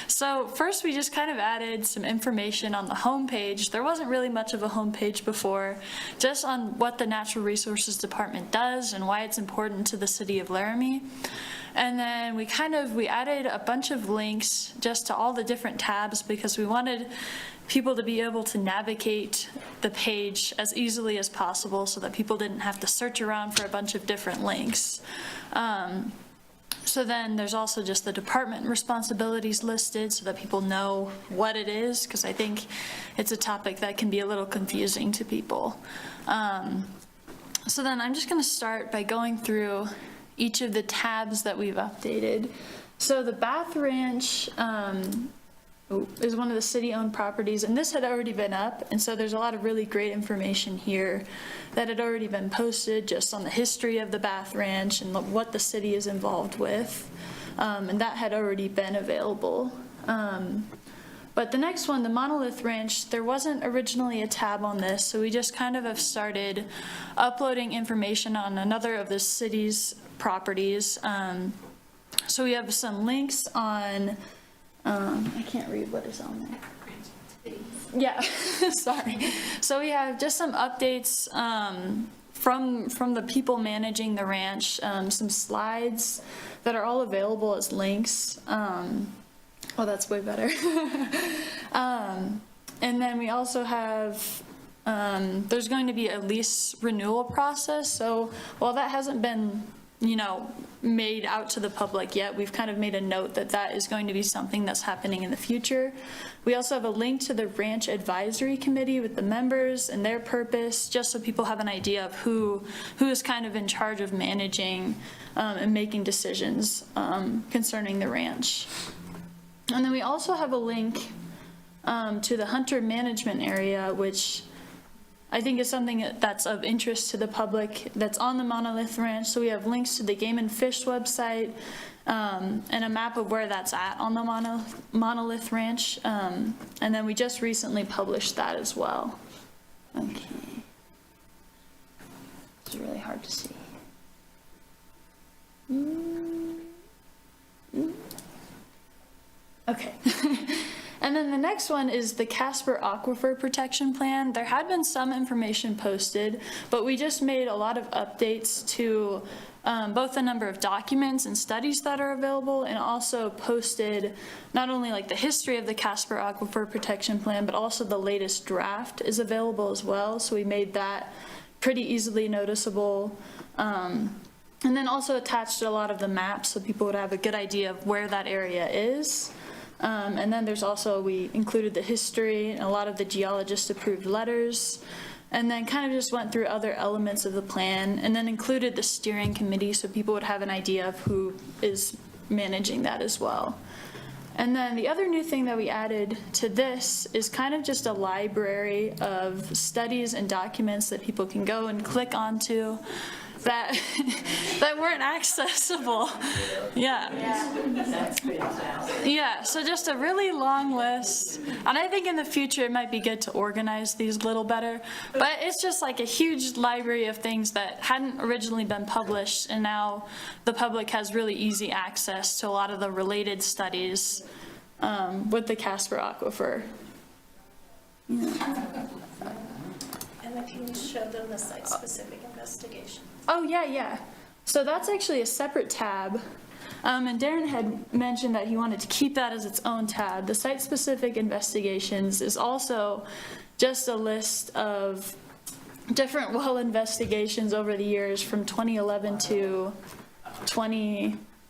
So first we just kind of added some information on the homepage. There wasn't really much of a homepage before, just on what the Natural Resources Department does and why it's important to the city of Laramie. And then we added a bunch of links just to all the different tabs because we wanted people to be able to navigate the page as easily as possible so that people didn't have to search around for a bunch of different links. So then there's also just the department responsibilities listed so that people know what it is, because I think it's a topic that can be a little confusing to people. So then I'm just going to start by going through each of the tabs that we've updated. So the Bath Ranch is one of the city-owned properties, and this had already been up, and so there's a lot of really great information here that had already been posted just on the history of the Bath Ranch and what the city is involved with, and that had already been available. But the next one, the Monolith Ranch, there wasn't originally a tab on this, so we just kind of have started uploading information on another of the city's properties. So we have some links on I can't read what is on there. Yeah, sorry. So we have just some updates from the people managing the ranch, some slides that are all available as links. Oh, that's way better. And then we also have, there's going to be a lease renewal process. So while that hasn't been made out to the public yet, we've kind of made a note that that is going to be something that's happening in the future. We also have a link to the Ranch Advisory Committee with the members and their purpose, just so people have an idea of who is kind of in charge of managing and making decisions concerning the ranch. And then we also have a link to the Hunter Management Area, which I think is something that's of interest to the public that's on the Monolith Ranch. So we have links to the Game and Fish website and a map of where that's at on the Monolith Ranch. And then we just recently published that as well. Okay. It's really hard to see. Okay. And then the next one is the Casper Aquifer Protection Plan. There had been some information posted, but we just made a lot of updates to both the number of documents and studies that are available, and also posted not only like the history of the Casper Aquifer Protection Plan, but also the latest draft is available as well. So we made that pretty easily noticeable. And then also attached a lot of the maps so people would have a good idea of where that area is. And then there's also, we included the history and a lot of the geologist approved letters, and then kind of just went through other elements of the plan, and then included the steering committee so people would have an idea of who is managing that as well. And then the other new thing that we added to this is kind of just a library of studies and documents that people can go and click onto that, that weren't accessible. Yeah. Yeah, so just a really long list. And I think in the future, it might be good to organize these a little better. But it's just like a huge library of things that hadn't originally been published, and now the public has really easy access to a lot of the related studies with the Casper Aquifer. Emma, can you show them the site-specific investigation? Oh, yeah. So that's actually a separate tab. And Darren had mentioned that he wanted to keep that as its own tab. The site-specific investigations is also just a list of different well investigations over the years from 2011 to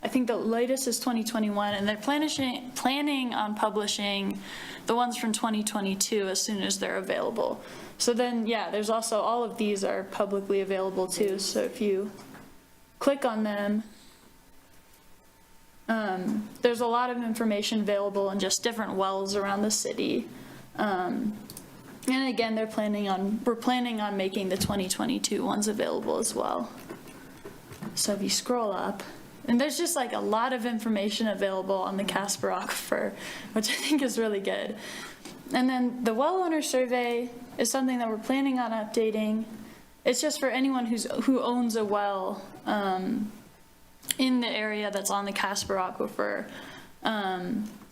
I think the latest is 2021, and they're planning on publishing the ones from 2022 as soon as they're available. So then, yeah, there's also, all of these are publicly available too, so if you click on them, there's a lot of information available on just different wells around the city. And again, we're planning on making the 2022 ones available as well. So if you scroll up, and there's just like a lot of information available on the Casper Aquifer, which I think is really good. And then the well owner survey is something that we're planning on updating. It's just for anyone who owns a well in the area that's on the Casper Aquifer.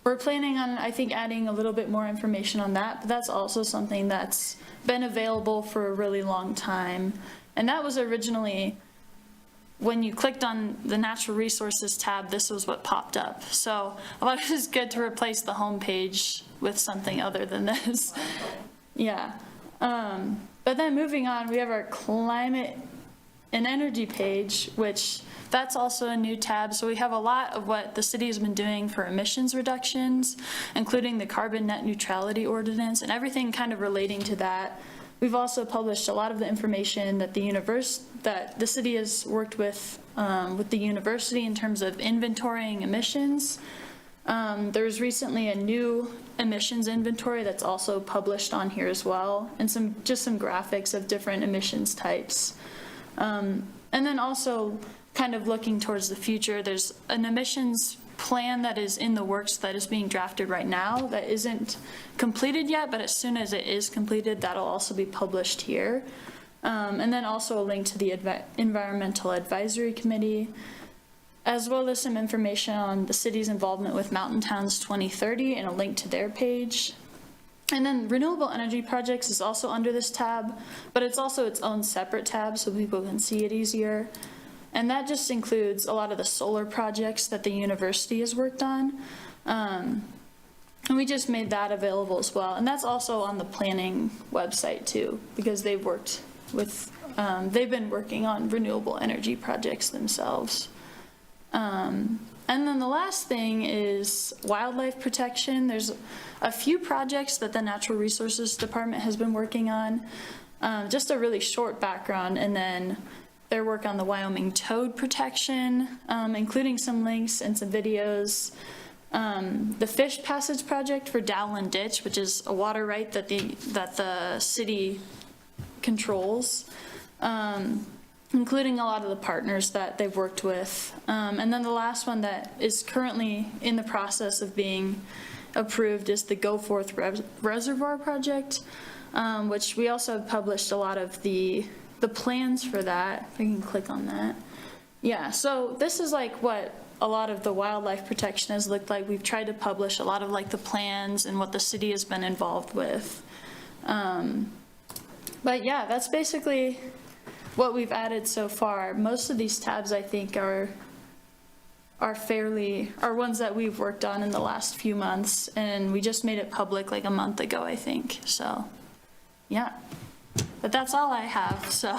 We're planning on, I think, adding a little bit more information on that, but that's also something that's been available for a really long time. And that was originally, when you clicked on the Natural Resources tab, this was what popped up. So I thought it was good to replace the home page with something other than this. Yeah. But then moving on, we have our climate and energy page, which that's also a new tab. So we have a lot of what the city has been doing for emissions reductions, including the carbon net neutrality ordinance and everything kind of relating to that. We've also published a lot of the information that the city has worked with the university in terms of inventorying emissions. There's recently a new emissions inventory that's also published on here as well, and some graphics of different emissions types. And then also kind of looking towards the future, there's an emissions plan that is in the works that is being drafted right now that isn't completed yet, but as soon as it is completed, that'll also be published here. And then also a link to the Environmental Advisory Committee, as well as some information on the city's involvement with Mountain Towns 2030 and a link to their page. And then renewable energy projects is also under this tab, but it's also its own separate tab so people can see it easier. And that just includes a lot of the solar projects that the university has worked on. And we just made that available as well. And that's also on the planning website too, because they've worked with, they've been working on renewable energy projects themselves. And then the last thing is wildlife protection. There's a few projects that the Natural Resources Department has been working on. Just a really short background, and then their work on the Wyoming toad protection, including some links and some videos. The fish passage project for Dowland Ditch, which is a water right that the city controls, including a lot of the partners that they've worked with. And then the last one that is currently in the process of being approved is the Go Forth Reservoir project, which we also have published a lot of the plans for that. If I can click on that. Yeah, so this is like what a lot of the wildlife protection has looked like. We've tried to publish a lot of like the plans and what the city has been involved with. But yeah, that's basically what we've added so far. Most of these tabs, I think, are ones that we've worked on in the last few months, and we just made it public like a month ago, I think. So yeah, but that's all I have, so.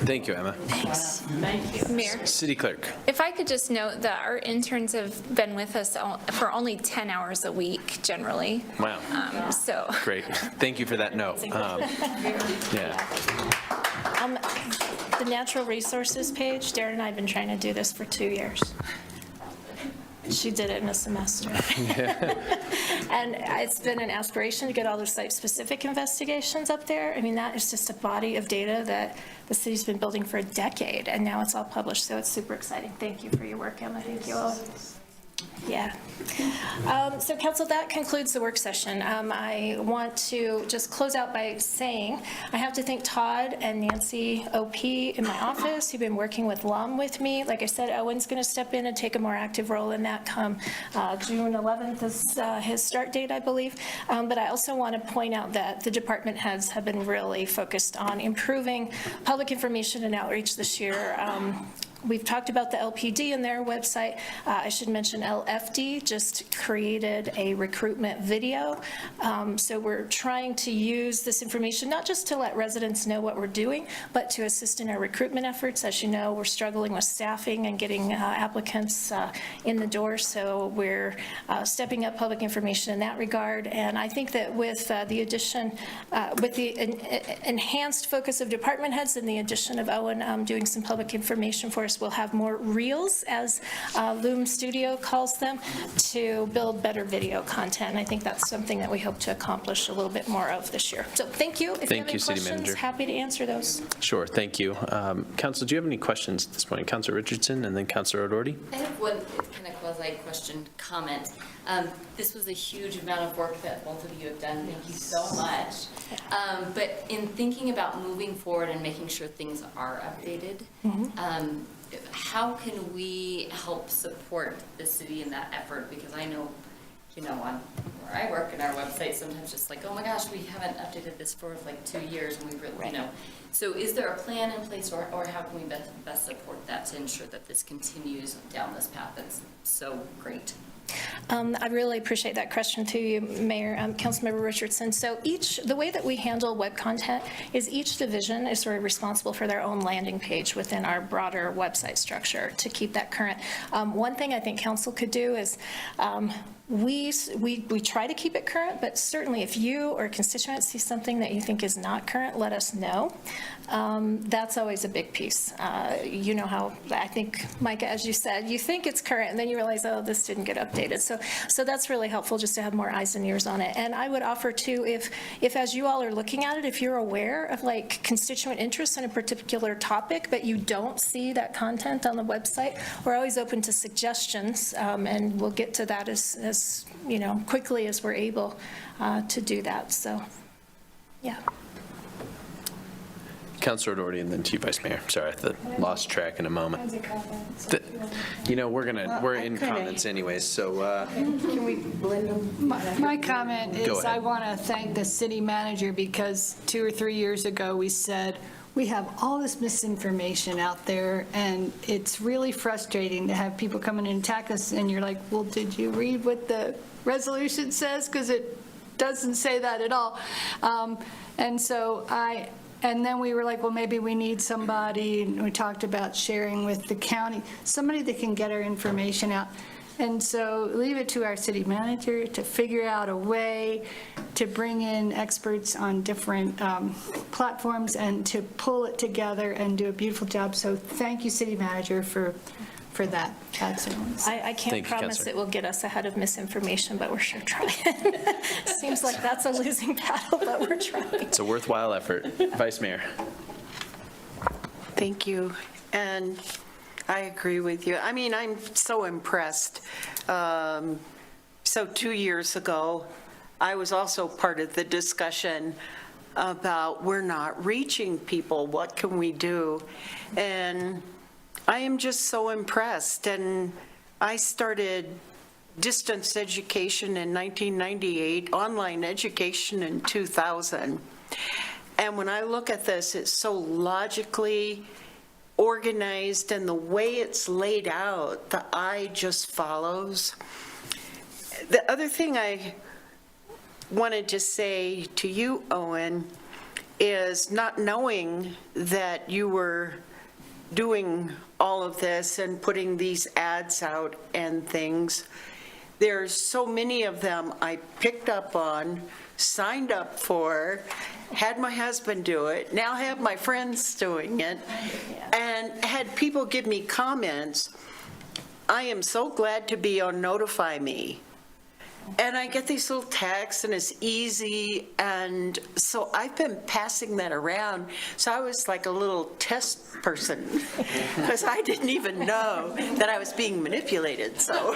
Thank you, Emma. Thanks. Thank you. Mayor, City Clerk. if I could just note that our interns have been with us for only 10 hours a week generally. Wow. So. Great. Thank you for that note. Yeah. The Natural Resources page, Darren and I have been trying to do this for 2 years. She did it in a semester. And it's been an aspiration to get all the site-specific investigations up there. I mean, that is just a body of data that the city's been building for a decade, and now it's all published, so it's super exciting. Thank you for your work, Emma. Thank you all. Yeah. So council, that concludes the work session. I want to just close out by saying I have to thank Todd and Nancy OP in my office who've been working with LUM with me. Like I said, Owen's going to step in and take a more active role in that come June 11th is his start date, I believe. But I also want to point out that the department heads have been really focused on improving public information and outreach this year. We've talked about the LPD and their website. I should mention LFD just created a recruitment video. So we're trying to use this information not just to let residents know what we're doing, but to assist in our recruitment efforts. As you know, we're struggling with staffing and getting applicants in the door. So we're stepping up public information in that regard. And I think that with the addition, with the enhanced focus of department heads and the addition of Owen doing some public information for us, we'll have more reels, as Loom Studio calls them, to build better video content. And I think that's something that we hope to accomplish a little bit more of this year. So thank you. If you have any questions, happy to answer those. Sure, thank you. Council, do you have any questions at this point? Councilor Richardson and then Councilor O'Doherty. I have one kind of quasi-question comment. This was a huge amount of work that both of you have done. Thank you so much. But in thinking about moving forward and making sure things are updated, how can we help support the city in that effort? Because I know, on where I work in our website, sometimes just like, oh my gosh, we haven't updated this for like 2 years, and we really, So is there a plan in place, or how can we best support that to ensure that this continues down this path that's so great? I really appreciate that question to you, Mayor, Councilmember Richardson. So the way that we handle web content is each division is sort of responsible for their own landing page within our broader website structure to keep that current. One thing I think council could do is we try to keep it current, but certainly if you or a constituent see something that you think is not current, let us know. That's always a big piece. You know how, I think, Micah, as you said, you think it's current and then you realize, oh, this didn't get updated. So that's really helpful just to have more eyes and ears on it. And I would offer too, if as you all are looking at it, if you're aware of like constituent interests in a particular topic, but you don't see that content on the website, we're always open to suggestions, and we'll get to that as quickly as we're able to do that. So, yeah. Councilor O'Doherty and then to you, Vice Mayor. Sorry, I lost track in a moment. We're in comments anyways, so. Can we blend them? My comment is I want to thank the city manager because 2 or 3 years ago we said, we have all this misinformation out there, and it's really frustrating to have people come in and attack us, and you're like, well, did you read what the resolution says? Because it doesn't say that at all. And then we were like, well, maybe we need somebody, and we talked about sharing with the county, somebody that can get our information out. And so leave it to our city manager to figure out a way to bring in experts on different platforms and to pull it together and do a beautiful job. So thank you, city manager, for that. I can't promise it will get us ahead of misinformation, but we're sure trying. Seems like that's a losing battle, but we're trying. It's a worthwhile effort. Vice Mayor. Thank you. And I agree with you. I mean, I'm so impressed. So 2 years ago, I was also part of the discussion about we're not reaching people. What can we do? And I am just so impressed. And I started distance education in 1998, online education in 2000. And when I look at this, it's so logically organized, and the way it's laid out, the eye just follows. The other thing I wanted to say to you, Owen, is not knowing that you were doing all of this and putting these ads out and things. There's so many of them I picked up on, signed up for, had my husband do it, now have my friends doing it, and had people give me comments. I am so glad to be on Notify Me. And I get these little texts, and it's easy, and so I've been passing that around. So I was like a little test person, because I didn't even know that I was being manipulated, so.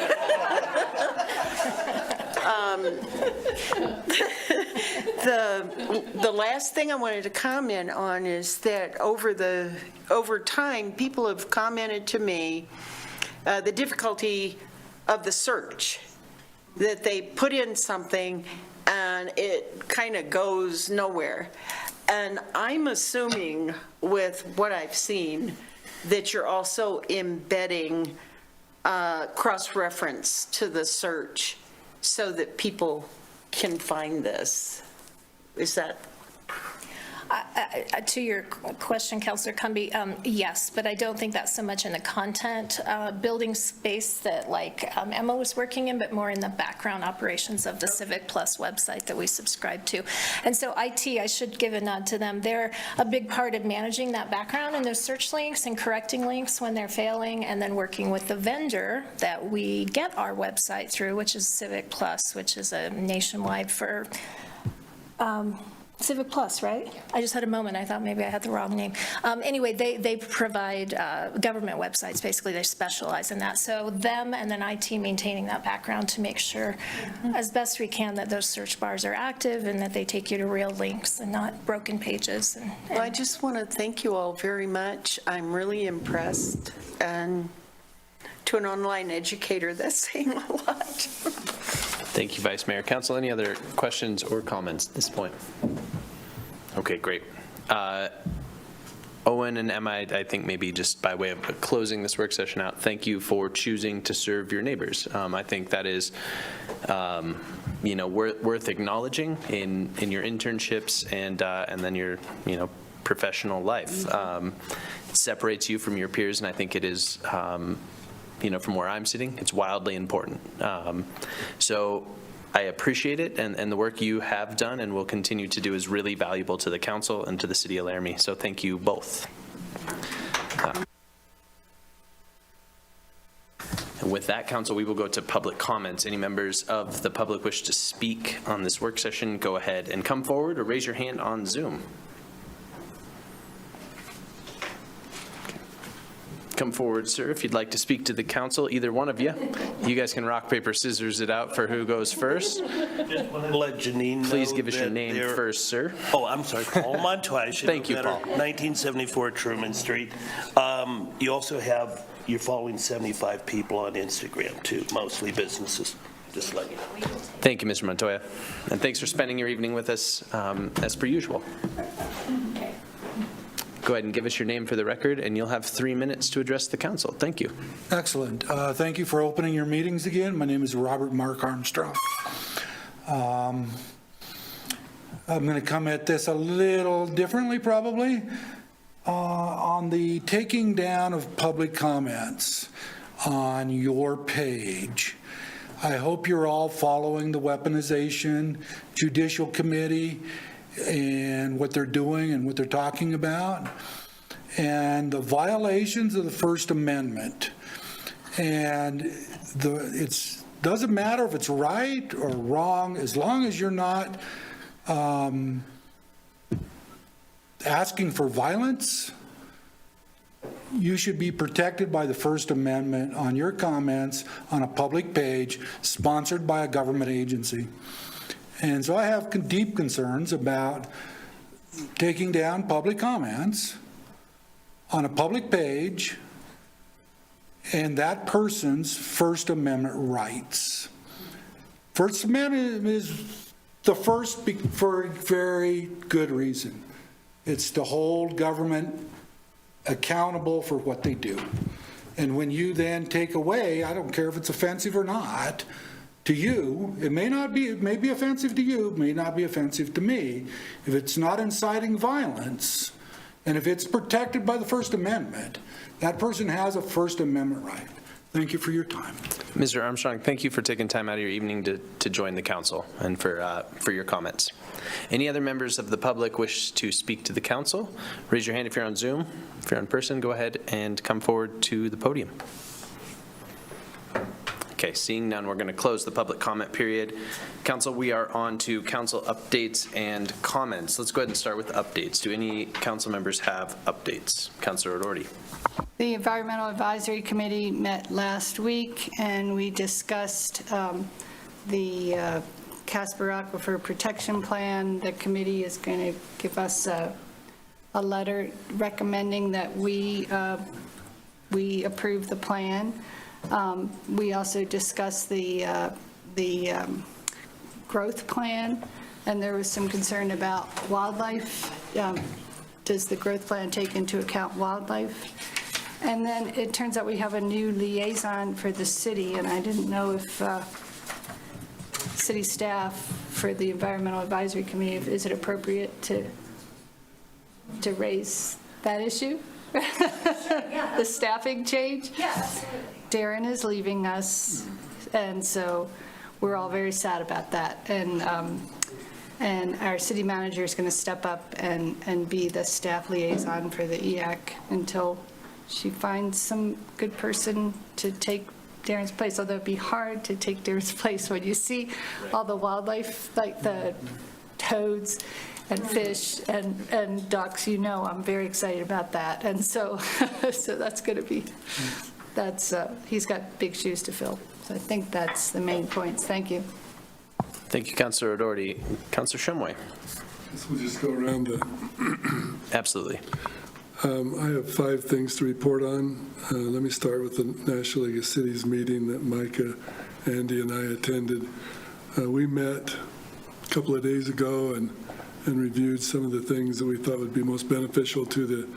The last thing I wanted to comment on is that over time, people have commented to me the difficulty of the search, that they put in something and it kind of goes nowhere. And I'm assuming with what I've seen that you're also embedding cross-reference to the search so that people can find this. Is that? To your question, Councilor Cumby, yes, but I don't think that's so much in the content building space that like Emma was working in, but more in the background operations of the Civic Plus website that we subscribe to. And so IT, I should give a nod to them. They're a big part of managing that background and those search links and correcting links when they're failing, and then working with the vendor that we get our website through, which is Civic Plus, which is a nationwide for Civic Plus, right? I just had a moment. I thought maybe I had the wrong name. Anyway, they provide government websites. Basically, they specialize in that. So them and then IT maintaining that background to make sure as best we can that those search bars are active and that they take you to real links and not broken pages. Well, I just want to thank you all very much. I'm really impressed. And to an online educator, that's saying a lot. Thank you, Vice Mayor. Council, any other questions or comments at this point? Okay, great. Owen and Emma, I think maybe just by way of closing this work session out, thank you for choosing to serve your neighbors. I think that is, worth acknowledging in your internships and then your, professional life. It separates you from your peers, and I think it is, from where I'm sitting, it's wildly important. So I appreciate it, and the work you have done and will continue to do is really valuable to the council and to the city of Laramie. So thank you both. And with that, council, we will go to public comments. Any members of the public wish to speak on this work session, go ahead and come forward or raise your hand on Zoom. Come forward, sir, if you'd like to speak to the council, either one of you. You guys can rock, paper, scissors it out for who goes first. Just want to let Janine know. Please give us your name first, sir. Oh, I'm sorry, Paul Montoya. Thank you, Paul. 1974 Truman Street. You also have, you're following 75 people on Instagram too, mostly businesses. Just let you know. Thank you, Mr. Montoya. And thanks for spending your evening with us, as per usual. Go ahead and give us your name for the record, and you'll have 3 minutes to address the council. Thank you. Excellent. Thank you for opening your meetings again. My name is Robert Mark Armstrong. I'm going to come at this a little differently, probably, on the taking down of public comments on your page. I hope you're all following the Weaponization Judicial Committee and what they're doing and what they're talking about, and the violations of the First Amendment. And it doesn't matter if it's right or wrong, as long as you're not asking for violence, you should be protected by the First Amendment on your comments on a public page sponsored by a government agency. And so I have deep concerns about taking down public comments on a public page and that person's First Amendment rights. First Amendment is the first for a very good reason. It's to hold government accountable for what they do. And when you then take away, I don't care if it's offensive or not, to you, it may be offensive to you, it may not be offensive to me. If it's not inciting violence, and if it's protected by the First Amendment, that person has a First Amendment right. Thank you for your time. Mr. Armstrong, thank you for taking time out of your evening to join the council and for your comments. Any other members of the public wish to speak to the council? Raise your hand if you're on Zoom. If you're in person, go ahead and come forward to the podium. Okay, seeing none, we're going to close the public comment period. Council, we are on to council updates and comments. Let's go ahead and start with updates. Do any council members have updates? Councilor O'Doherty. The Environmental Advisory Committee met last week, and we discussed the Casper Aquifer Protection Plan. The committee is going to give us a letter recommending that we approve the plan. We also discussed the growth plan, and there was some concern about wildlife. Does the growth plan take into account wildlife? And then it turns out we have a new liaison for the city, and I didn't know if city staff for the Environmental Advisory Committee, is it appropriate to raise that issue? The staffing change? Yes. Darren is leaving us, and so we're all very sad about that. And our city manager is going to step up and be the staff liaison for the EAC until she finds some good person to take Darren's place, although it'd be hard to take Darren's place when you see all the wildlife, like the toads and fish and ducks. You know, I'm very excited about that. And so, so that's going to be, he's got big shoes to fill. So I think that's the main points. Thank you. Thank you, Councilor O'Doherty. Councilor Shumway. So we'll just go around the... Absolutely. I have 5 things to report on. Let me start with the National League of Cities meeting that Micah, Andy, and I attended. We met a couple of days ago and reviewed some of the things that we thought would be most beneficial to the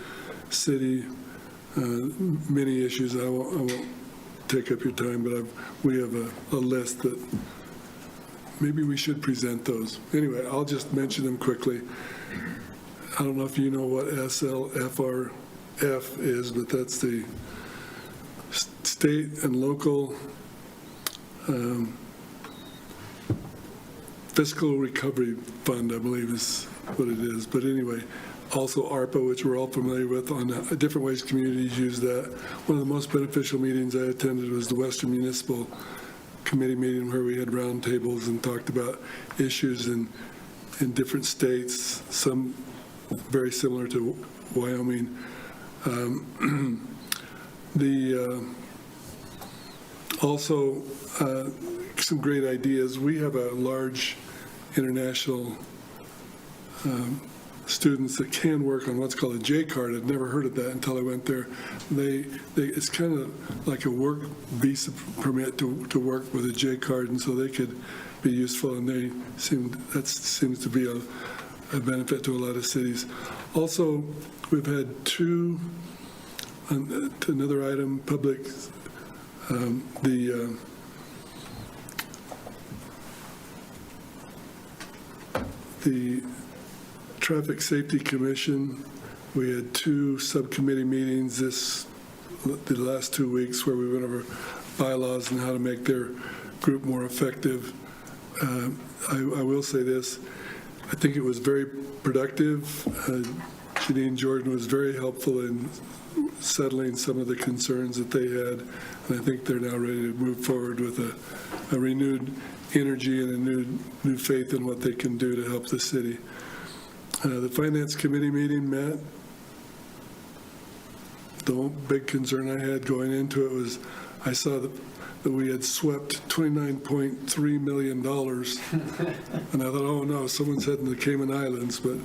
city. Many issues. I won't take up your time, but we have a list that maybe we should present those. Anyway, I'll just mention them quickly. I don't know if you know what SLFRF is, but that's the state and local fiscal recovery fund, I believe is what it is. But anyway, also ARPA, which we're all familiar with, on different ways communities use that. One of the most beneficial meetings I attended was the Western Municipal Committee meeting, where we had roundtables and talked about issues in different states, some very similar to Wyoming. Also, some great ideas. We have a large international students that can work on what's called a J card. I'd never heard of that until I went there. It's kind of like a work visa permit to work with a J card, and so they could be useful, and that seems to be a benefit to a lot of cities. Also, we've had 2, another item, public, the Traffic Safety Commission. We had 2 subcommittee meetings the last 2 weeks, where we went over bylaws and how to make their group more effective. I will say this. I think it was very productive. Janine Jordan was very helpful in settling some of the concerns that they had, and I think they're now ready to move forward with a renewed energy and a new faith in what they can do to help the city. The Finance Committee meeting met. The big concern I had going into it was I saw that we had swept $29.3 million. And I thought, oh no, someone's heading to the Cayman Islands, but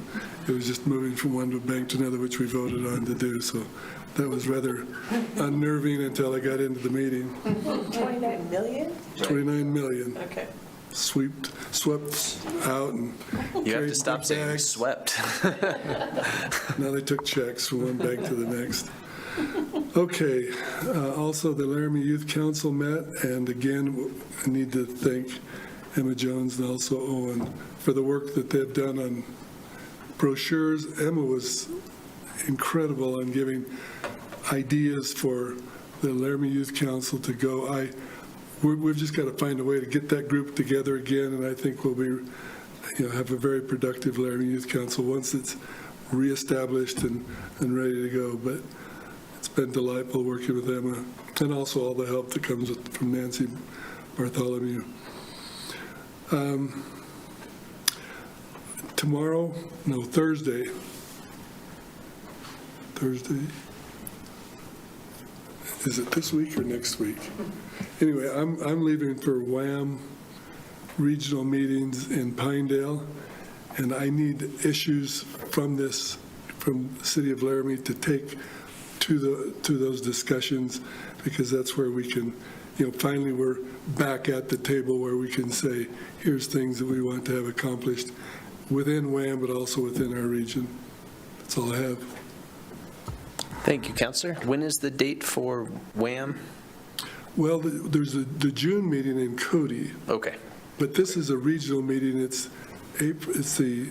it was just moving from one bank to another, which we voted on to do. So that was rather unnerving until I got into the meeting. 29 million? 29 million. Okay. Swept out and you have to stop saying swept. Now they took checks from one bank to the next. Okay, also the Laramie Youth Council met, and again, I need to thank Emma Jones and also Owen for the work that they've done on brochures. Emma was incredible on giving ideas for the Laramie Youth Council to go. We've just got to find a way to get that group together again, and I think we'll be, have a very productive Laramie Youth Council once it's reestablished and ready to go. But it's been delightful working with Emma, and also all the help that comes from Nancy Bartholomew. Thursday. Is it this week or next week? Anyway, I'm leaving for WHAM regional meetings in Pinedale, and I need issues from the city of Laramie to take to those discussions, because that's where we can, finally we're back at the table where we can say, here's things that we want to have accomplished within WHAM, but also within our region. That's all I have. Thank you, Councillor. When is the date for WHAM? Well, there's the June meeting in Cody. Okay. But this is a regional meeting. It's the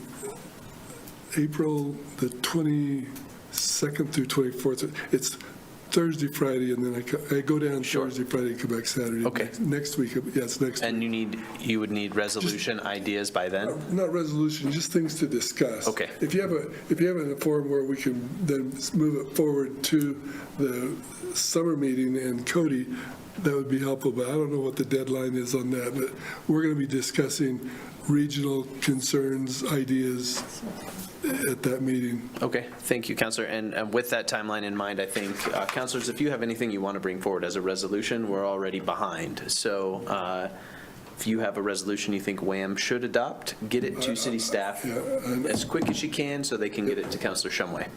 April the 22nd through 24th. It's Thursday, Friday, and then I go down Thursday, Friday, and come back Saturday. Okay. Next week, it's next week. And you would need resolution ideas by then? Not resolution, just things to discuss. Okay. If you have a forum where we can then move it forward to the summer meeting in Cody, that would be helpful, but I don't know what the deadline is on that. But we're going to be discussing regional concerns, ideas at that meeting. Okay, thank you, Councillor. And with that timeline in mind, I think, Councillors, if you have anything you want to bring forward as a resolution, we're already behind. So if you have a resolution you think WHAM should adopt, get it to city staff as quick as you can so they can get it to Councillor Shumway.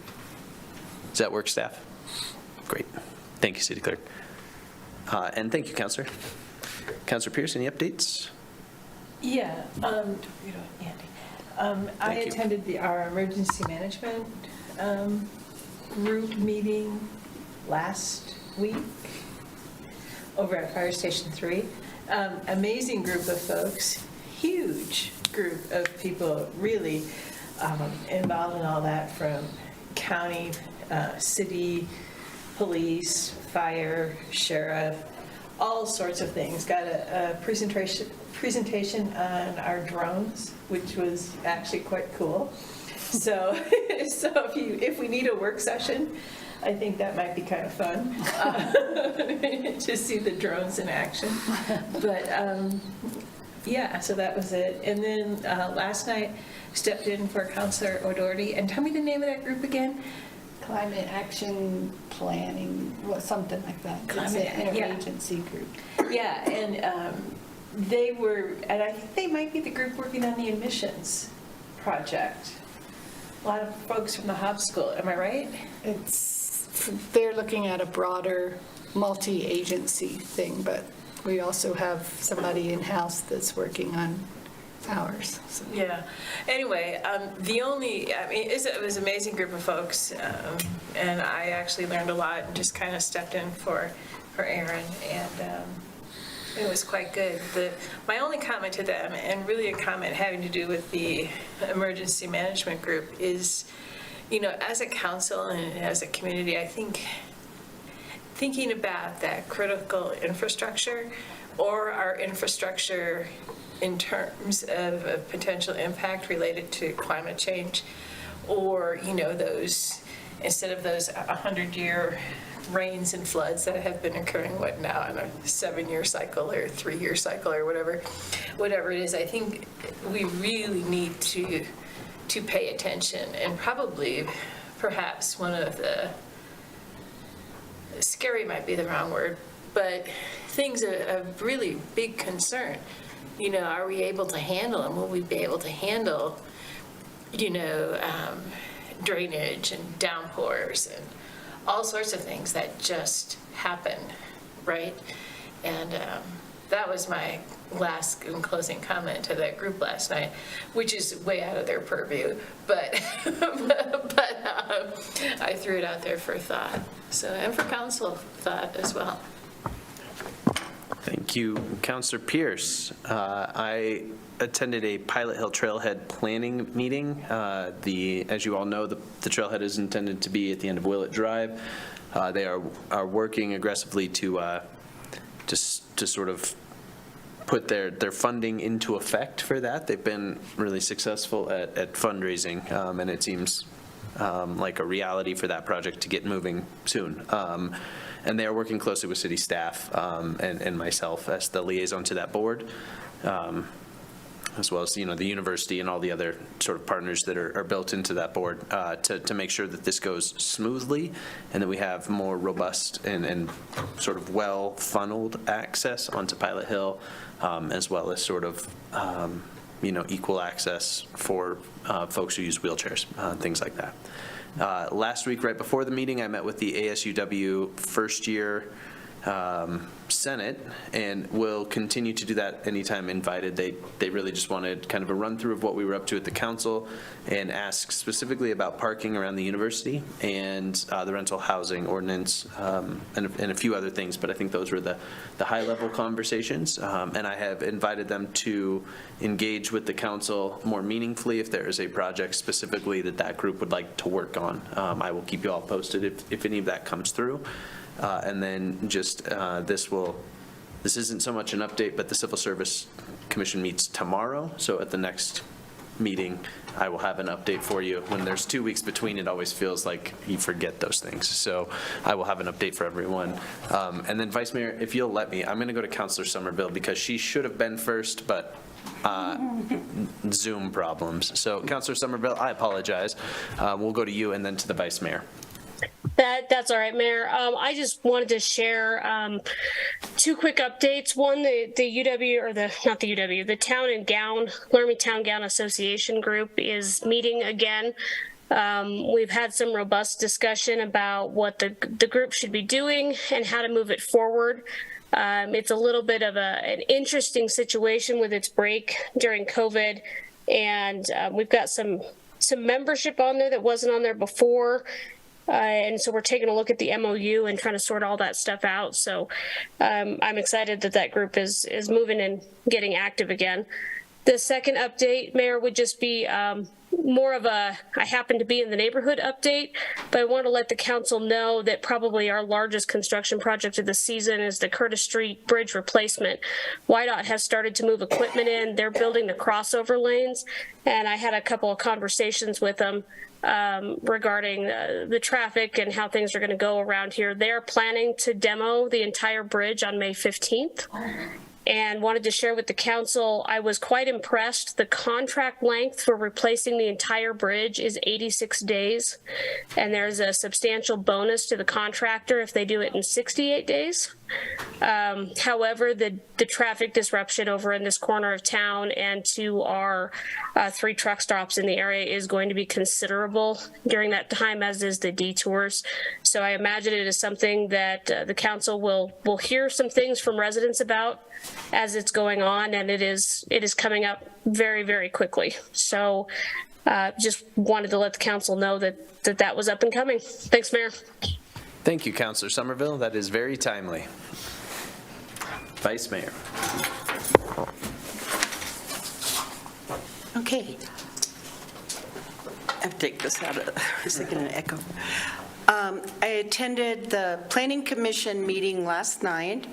Does that work, staff? Great. Thank you, City Clerk. And thank you, Councillor. Councillor Pierce, any updates? Yeah, I attended our emergency management group meeting last week over at Fire Station 3. Amazing group of folks, huge group of people really involved in all that, from county, city, police, fire, sheriff, all sorts of things. Got a presentation on our drones, which was actually quite cool. So if we need a work session, I think that might be kind of fun to see the drones in action. But yeah, so that was it. And then last night, stepped in for Councillor O'Doherty. And tell me the name of that group again. Climate Action Planning, something like that. It's an interagency group. Yeah, and they were, and I think they might be the group working on the admissions project. A lot of folks from the Hobbs School, am I right? They're looking at a broader multi-agency thing, but we also have somebody in-house that's working on ours. So. Yeah. Anyway, it was an amazing group of folks, and I actually learned a lot and just kind of stepped in for Aaron, and it was quite good. My only comment to them, and really a comment having to do with the emergency management group, is, as a council and as a community, I think thinking about that critical infrastructure, or our infrastructure in terms of a potential impact related to climate change, or, those, instead of those 100-year rains and floods that have been occurring, what now, in a 7-year cycle or 3-year cycle or whatever it is, I think we really need to pay attention. And probably, perhaps one of the, scary might be the wrong word, but things of really big concern. Are we able to handle them? Will we be able to handle, drainage and downpours and all sorts of things that just happen, right? And that was my last and closing comment to that group last night, which is way out of their purview, but I threw it out there for thought. So, and for council thought as well. Thank you, Councillor Pierce. I attended a Pilot Hill Trailhead planning meeting. As you all know, the trailhead is intended to be at the end of Willett Drive. They are working aggressively to sort of put their funding into effect for that. They've been really successful at fundraising, and it seems like a reality for that project to get moving soon. And they are working closely with city staff and myself as the liaison to that board, as well as, the university and all the other sort of partners that are built into that board to make sure that this goes smoothly and that we have more robust and sort of well-funneled access onto Pilot Hill, as well as sort of, equal access for folks who use wheelchairs, things like that. Last week, right before the meeting, I met with the ASUW first year Senate, and will continue to do that anytime invited. They really just wanted kind of a run through of what we were up to at the council and ask specifically about parking around the university and the rental housing ordinance and a few other things, but I think those were the high level conversations. And I have invited them to engage with the council more meaningfully if there is a project specifically that group would like to work on. I will keep you all posted if any of that comes through. And then just this isn't so much an update, but the Civil Service Commission meets tomorrow. So at the next meeting, I will have an update for you. When there's 2 weeks between, it always feels like you forget those things. So I will have an update for everyone. And then Vice Mayor, if you'll let me, I'm going to go to Councilor Somerville because she should have been first, but Zoom problems. So Councilor Somerville, I apologize. We'll go to you and then to the Vice Mayor. That's all right, Mayor. I just wanted to share two quick updates. One, the UW, or not the UW, the Town and Gown, Laramie Town Gown Association group is meeting again. We've had some robust discussion about what the group should be doing and how to move it forward. It's a little bit of an interesting situation with its break during COVID, and we've got some membership on there that wasn't on there before. And so we're taking a look at the MOU and trying to sort all that stuff out. So I'm excited that group is moving and getting active again. The second update, Mayor, would just be more of I happen to be in the neighborhood update, but I want to let the council know that probably our largest construction project of the season is the Curtis Street Bridge replacement. WYDOT has started to move equipment in. They're building the crossover lanes, and I had a couple of conversations with them regarding the traffic and how things are going to go around here. They're planning to demo the entire bridge on May 15th. And wanted to share with the council, I was quite impressed. The contract length for replacing the entire bridge is 86 days. And there's a substantial bonus to the contractor if they do it in 68 days. However, the traffic disruption over in this corner of town and to our 3 truck stops in the area is going to be considerable during that time, as is the detours. So I imagine it is something that the council will hear some things from residents about as it's going on, and it is coming up very, very quickly. So just wanted to let the council know that was up and coming. Thanks, Mayor. Thank you, Councilor Somerville. That is very timely. Vice Mayor. Okay. I have to take this out of, I was thinking an echo. I attended the Planning Commission meeting last night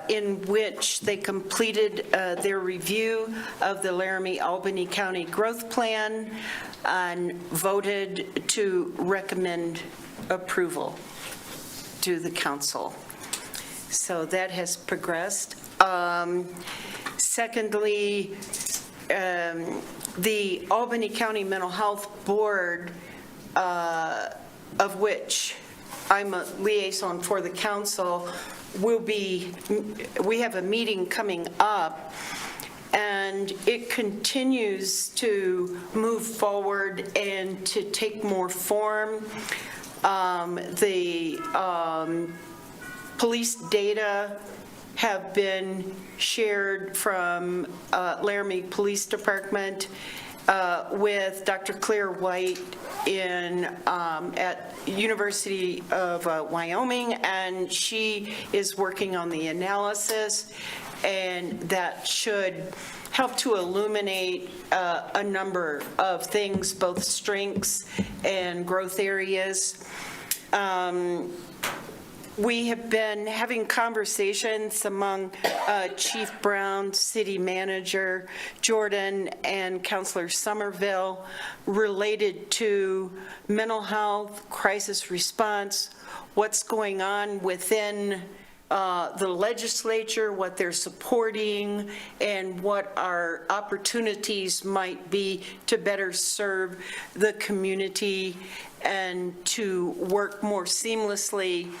in which they completed their review of the Laramie-Albany County Growth Plan and voted to recommend approval to the council. So that has progressed. Secondly, the Albany County Mental Health Board, of which I'm a liaison for the council, we have a meeting coming up, and it continues to move forward and to take more form. The police data have been shared from Laramie Police Department with Dr. Claire White at University of Wyoming, and she is working on the analysis, and that should help to illuminate a number of things, both strengths and growth areas. We have been having conversations among Chief Brown, City Manager Jordan, and Councilor Somerville related to mental health, crisis response, what's going on within the legislature, what they're supporting, and what our opportunities might be to better serve the community and to work more seamlessly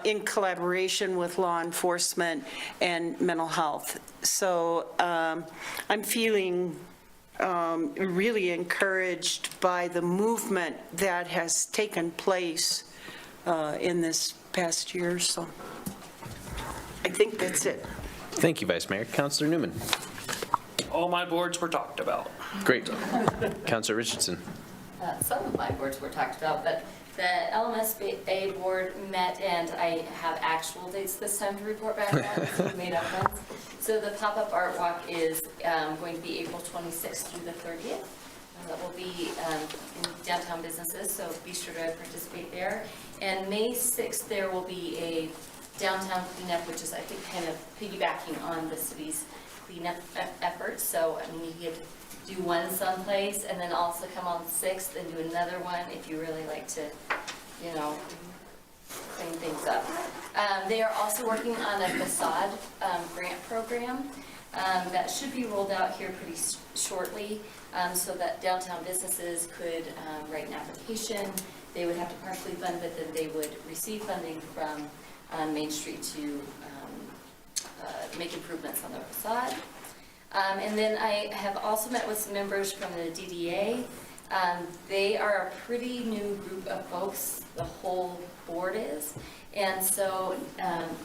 in collaboration with law enforcement and mental health. So I'm feeling really encouraged by the movement that has taken place in this past year. So I think that's it. Thank you, Vice Mayor. Councilor Newman. All my boards were talked about. Great. Councilor Richardson. Some of my boards were talked about, but the LMSA board met, and I have actual dates this time to report back on, so made up ones. So the pop-up art walk is going to be April 26th through the 30th. That will be in downtown businesses, so be sure to participate there. And May 6th, there will be a downtown cleanup, which is, I think, kind of piggybacking on the city's cleanup efforts. So, I mean, you could do one someplace and then also come on the 6th and do another one if you really like to, you know, clean things up. They are also working on a facade grant program that should be rolled out here pretty shortly, so that downtown businesses could write an application. They would have to partially fund, but then they would receive funding from Main Street to make improvements on their facade. And then I have also met with some members from the DDA. They are a pretty new group of folks, the whole board is. And so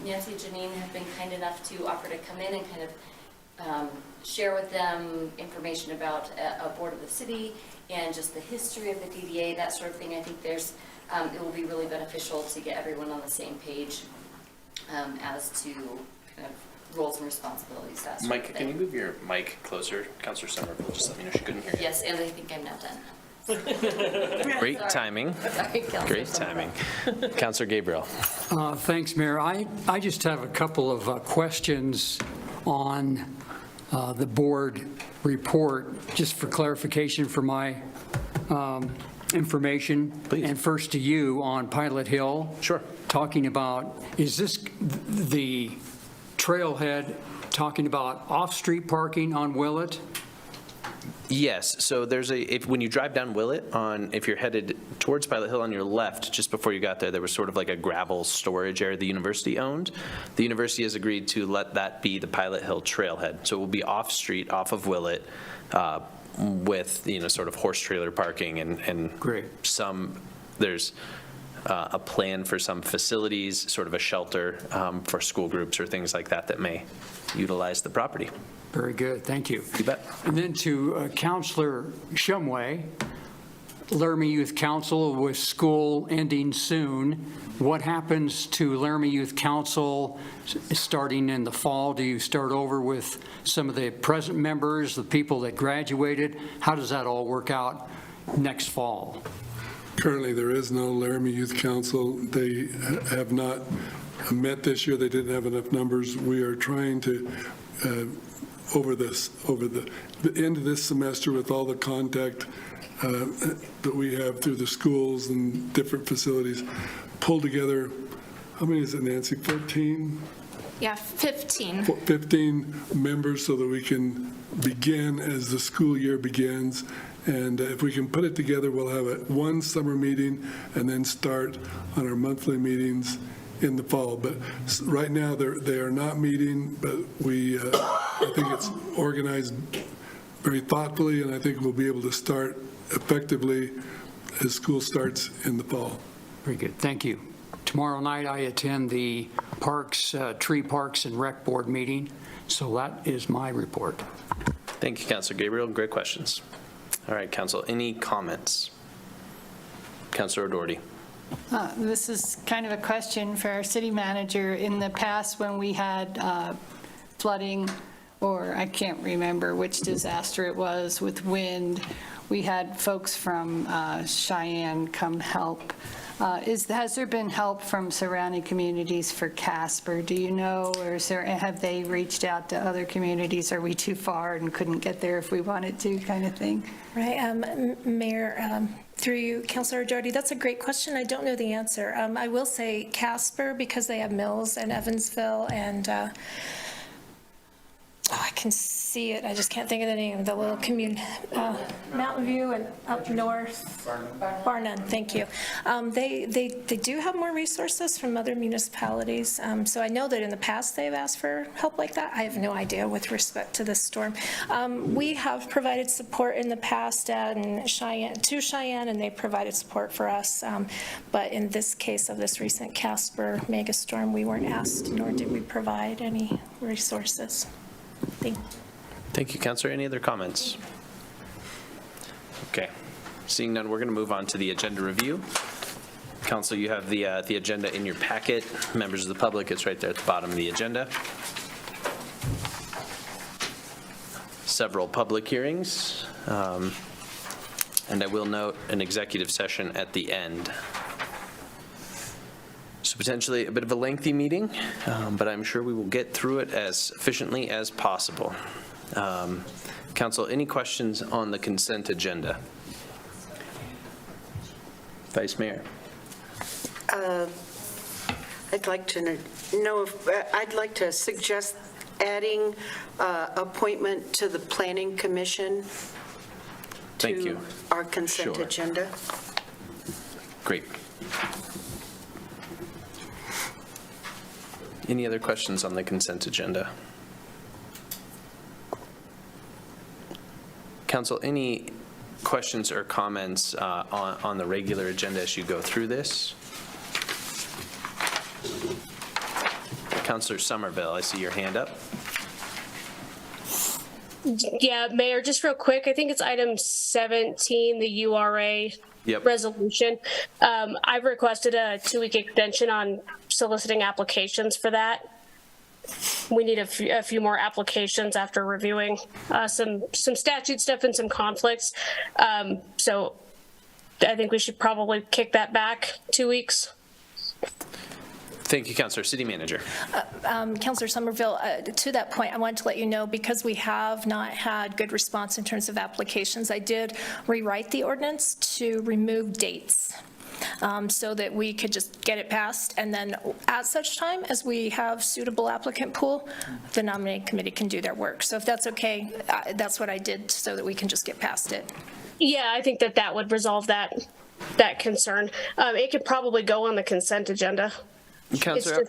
Nancy and Janine have been kind enough to offer to come in and kind of share with them information about a board of the city and just the history of the DDA, that sort of thing. I think there's, it will be really beneficial to get everyone on the same page as to kind of roles and responsibilities, that sort of Mike, thing. can you move your mic closer? Councilor Somerville just let me know she couldn't hear you. Yes, and I think I'm now done. Great timing. Sorry, Councilor Great Somerville. timing. Councilor Gabriel. Thanks, Mayor. I just have a couple of questions on the board report, just for clarification for my information. Please. And first to you on Pilot Hill. Sure. Talking about, is this the trailhead talking about off-street parking on Willett? Yes, so there's when you drive down Willett if you're headed towards Pilot Hill on your left, just before you got there was sort of like a gravel storage area the university owned. The university has agreed to let that be the Pilot Hill trailhead. So it will be off-street, off of Willett, with, you know, sort of horse trailer parking and Great. There's a plan for some facilities, sort of a shelter for school groups or things like that that may utilize the property. Very good, thank you. You bet. And then to Councilor Shumway, Laramie Youth Council with school ending soon. What happens to Laramie Youth Council starting in the fall? Do you start over with some of the present members, the people that graduated? How does that all work out next fall? Currently, there is no Laramie Youth Council. They have not met this year. They didn't have enough numbers. We are trying to, over the end of this semester, with all the contact that we have through the schools and different facilities, pull together, how many is it, Nancy, 14? Yeah, 15. 15 members so that we can begin as the school year begins. And if we can put it together, we'll have one summer meeting and then start on our monthly meetings in the fall. But right now, they are not meeting, but I think it's organized very thoughtfully, and I think we'll be able to start effectively as school starts in the fall. Very good, thank you. Tomorrow night, I attend the Tree Parks and Rec Board meeting, so that is my report. Thank you, Councilor Gabriel. Great questions. All right, Council, any comments? Councilor O'Doherty. This is kind of a question for our city manager. In the past, when we had flooding, or I can't remember which disaster it was with wind, we had folks from Cheyenne come help. Has there been help from surrounding communities for Casper? Do you know, or have they reached out to other communities? Are we too far and couldn't get there if we wanted to, kind of thing? Right, Mayor, through you, Councilor Doherty, that's a great question. I don't know the answer. I will say Casper, because they have mills in Evansville, and I can see it, I just can't think of the name, the little community, Mountain View and up north. Barnum, thank you. They do have more resources from other municipalities. So I know that in the past they've asked for help like that. I have no idea with respect to this storm. We have provided support in the past to Cheyenne, and they provided support for us. But in this case of this recent Casper mega storm, we weren't asked, nor did we provide any resources. Thank you, Councilor. Any other comments? Okay. Seeing none, we're going to move on to the agenda review. Council, you have the agenda in your packet. Members of the public, it's right there at the bottom of the agenda. Several public hearings. And I will note an executive session at the end. So potentially a bit of a lengthy meeting, but I'm sure we will get through it as efficiently as possible. Council, any questions on the consent agenda? Vice Mayor. I'd like to know if, I'd like to suggest adding appointment to the Planning Commission to our consent agenda. Great. Any other questions on the consent agenda? Council, any questions or comments on the regular agenda as you go through this? Councilor Somerville, I see your hand up. Yeah, Mayor, just real quick, I think it's item 17, the URA resolution. I've requested a 2-week extension on soliciting applications for that. We need a few more applications after reviewing some statute stuff and some conflicts. So I think we should probably kick that back 2 weeks. Thank you, Councilor. City Manager. Councilor Somerville, to that point, I wanted to let you know, because we have not had good response in terms of applications, I did rewrite the ordinance to remove dates so that we could just get it passed. And then at such time as we have suitable applicant pool, the nominating committee can do their work. So if that's okay, that's what I did so that we can just get past it. Yeah, I think that would resolve that concern. It could probably go on the consent agenda. Councilor,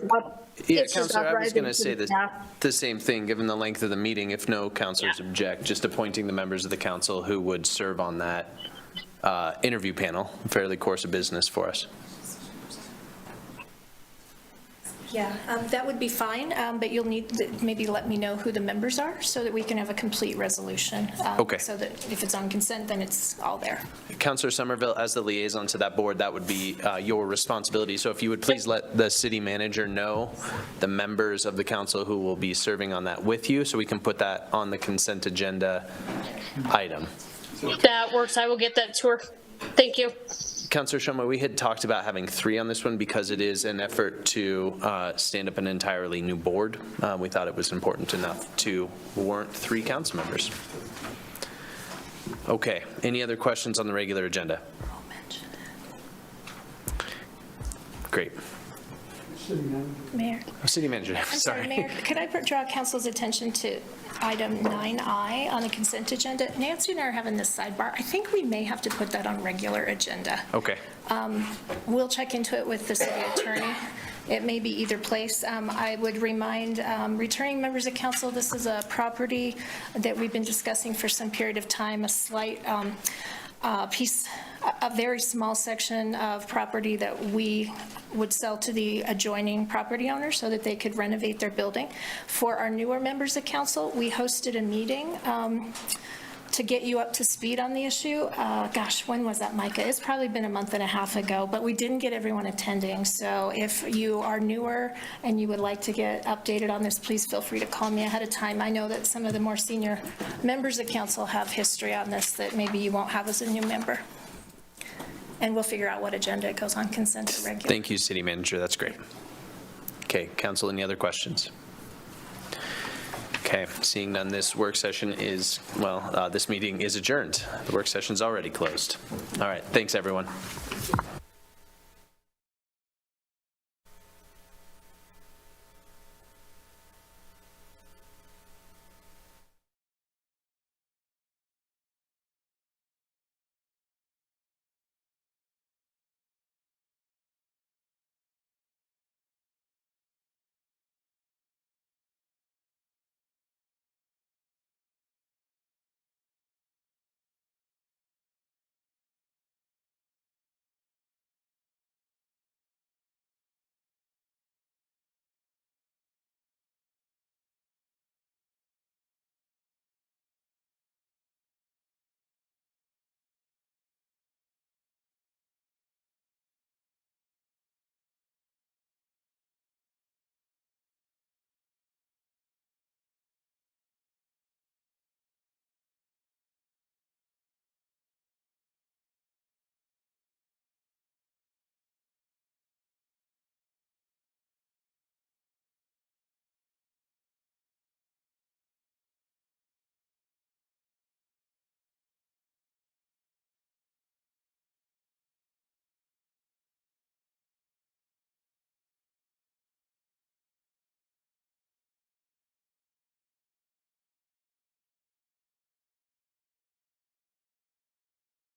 Councilor, I was going to say the same thing, given the length of the meeting, if no councilors object, just appointing the members of the council who would serve on that interview panel, fairly course of business for us. Yeah, that would be fine, but you'll need to maybe let me know who the members are so that we can have a complete resolution. Okay. So that if it's on consent, then it's all there. Councilor Somerville, as the liaison to that board, that would be your responsibility. So if you would please let the city manager know the members of the council who will be serving on that with you, so we can put that on the consent agenda item. That works. I will get that to her. Thank you. Councilor Shoma, we had talked about having 3 on this one because it is an effort to stand up an entirely new board. We thought it was important enough to warrant 3 council members. Okay, any other questions on the regular agenda? Great. Mayor. City Manager, I'm sorry, Mayor, could I draw council's attention to item 9I on the consent agenda? Nancy and I are having this sidebar. I think we may have to put that on regular agenda. Okay. We'll check into it with the city attorney. It may be either place. I would remind returning members of council, this is a property that we've been discussing for some period of time, a slight piece, a very small section of property that we would sell to the adjoining property owner so that they could renovate their building. For our newer members of council, we hosted a meeting to get you up to speed on the issue. Gosh, when was that, Micah? It's probably been a month and a half ago, but we didn't get everyone attending. So if you are newer and you would like to get updated on this, please feel free to call me ahead of time. I know that some of the more senior members of council have history on this that maybe you won't have as a new member. and we'll figure out what agenda goes on consent or regular. Thank you, City Manager. That's great. Okay, council, any other questions? Okay, seeing none, this work session is, this meeting is adjourned. The work session's already closed. All right, thanks, everyone.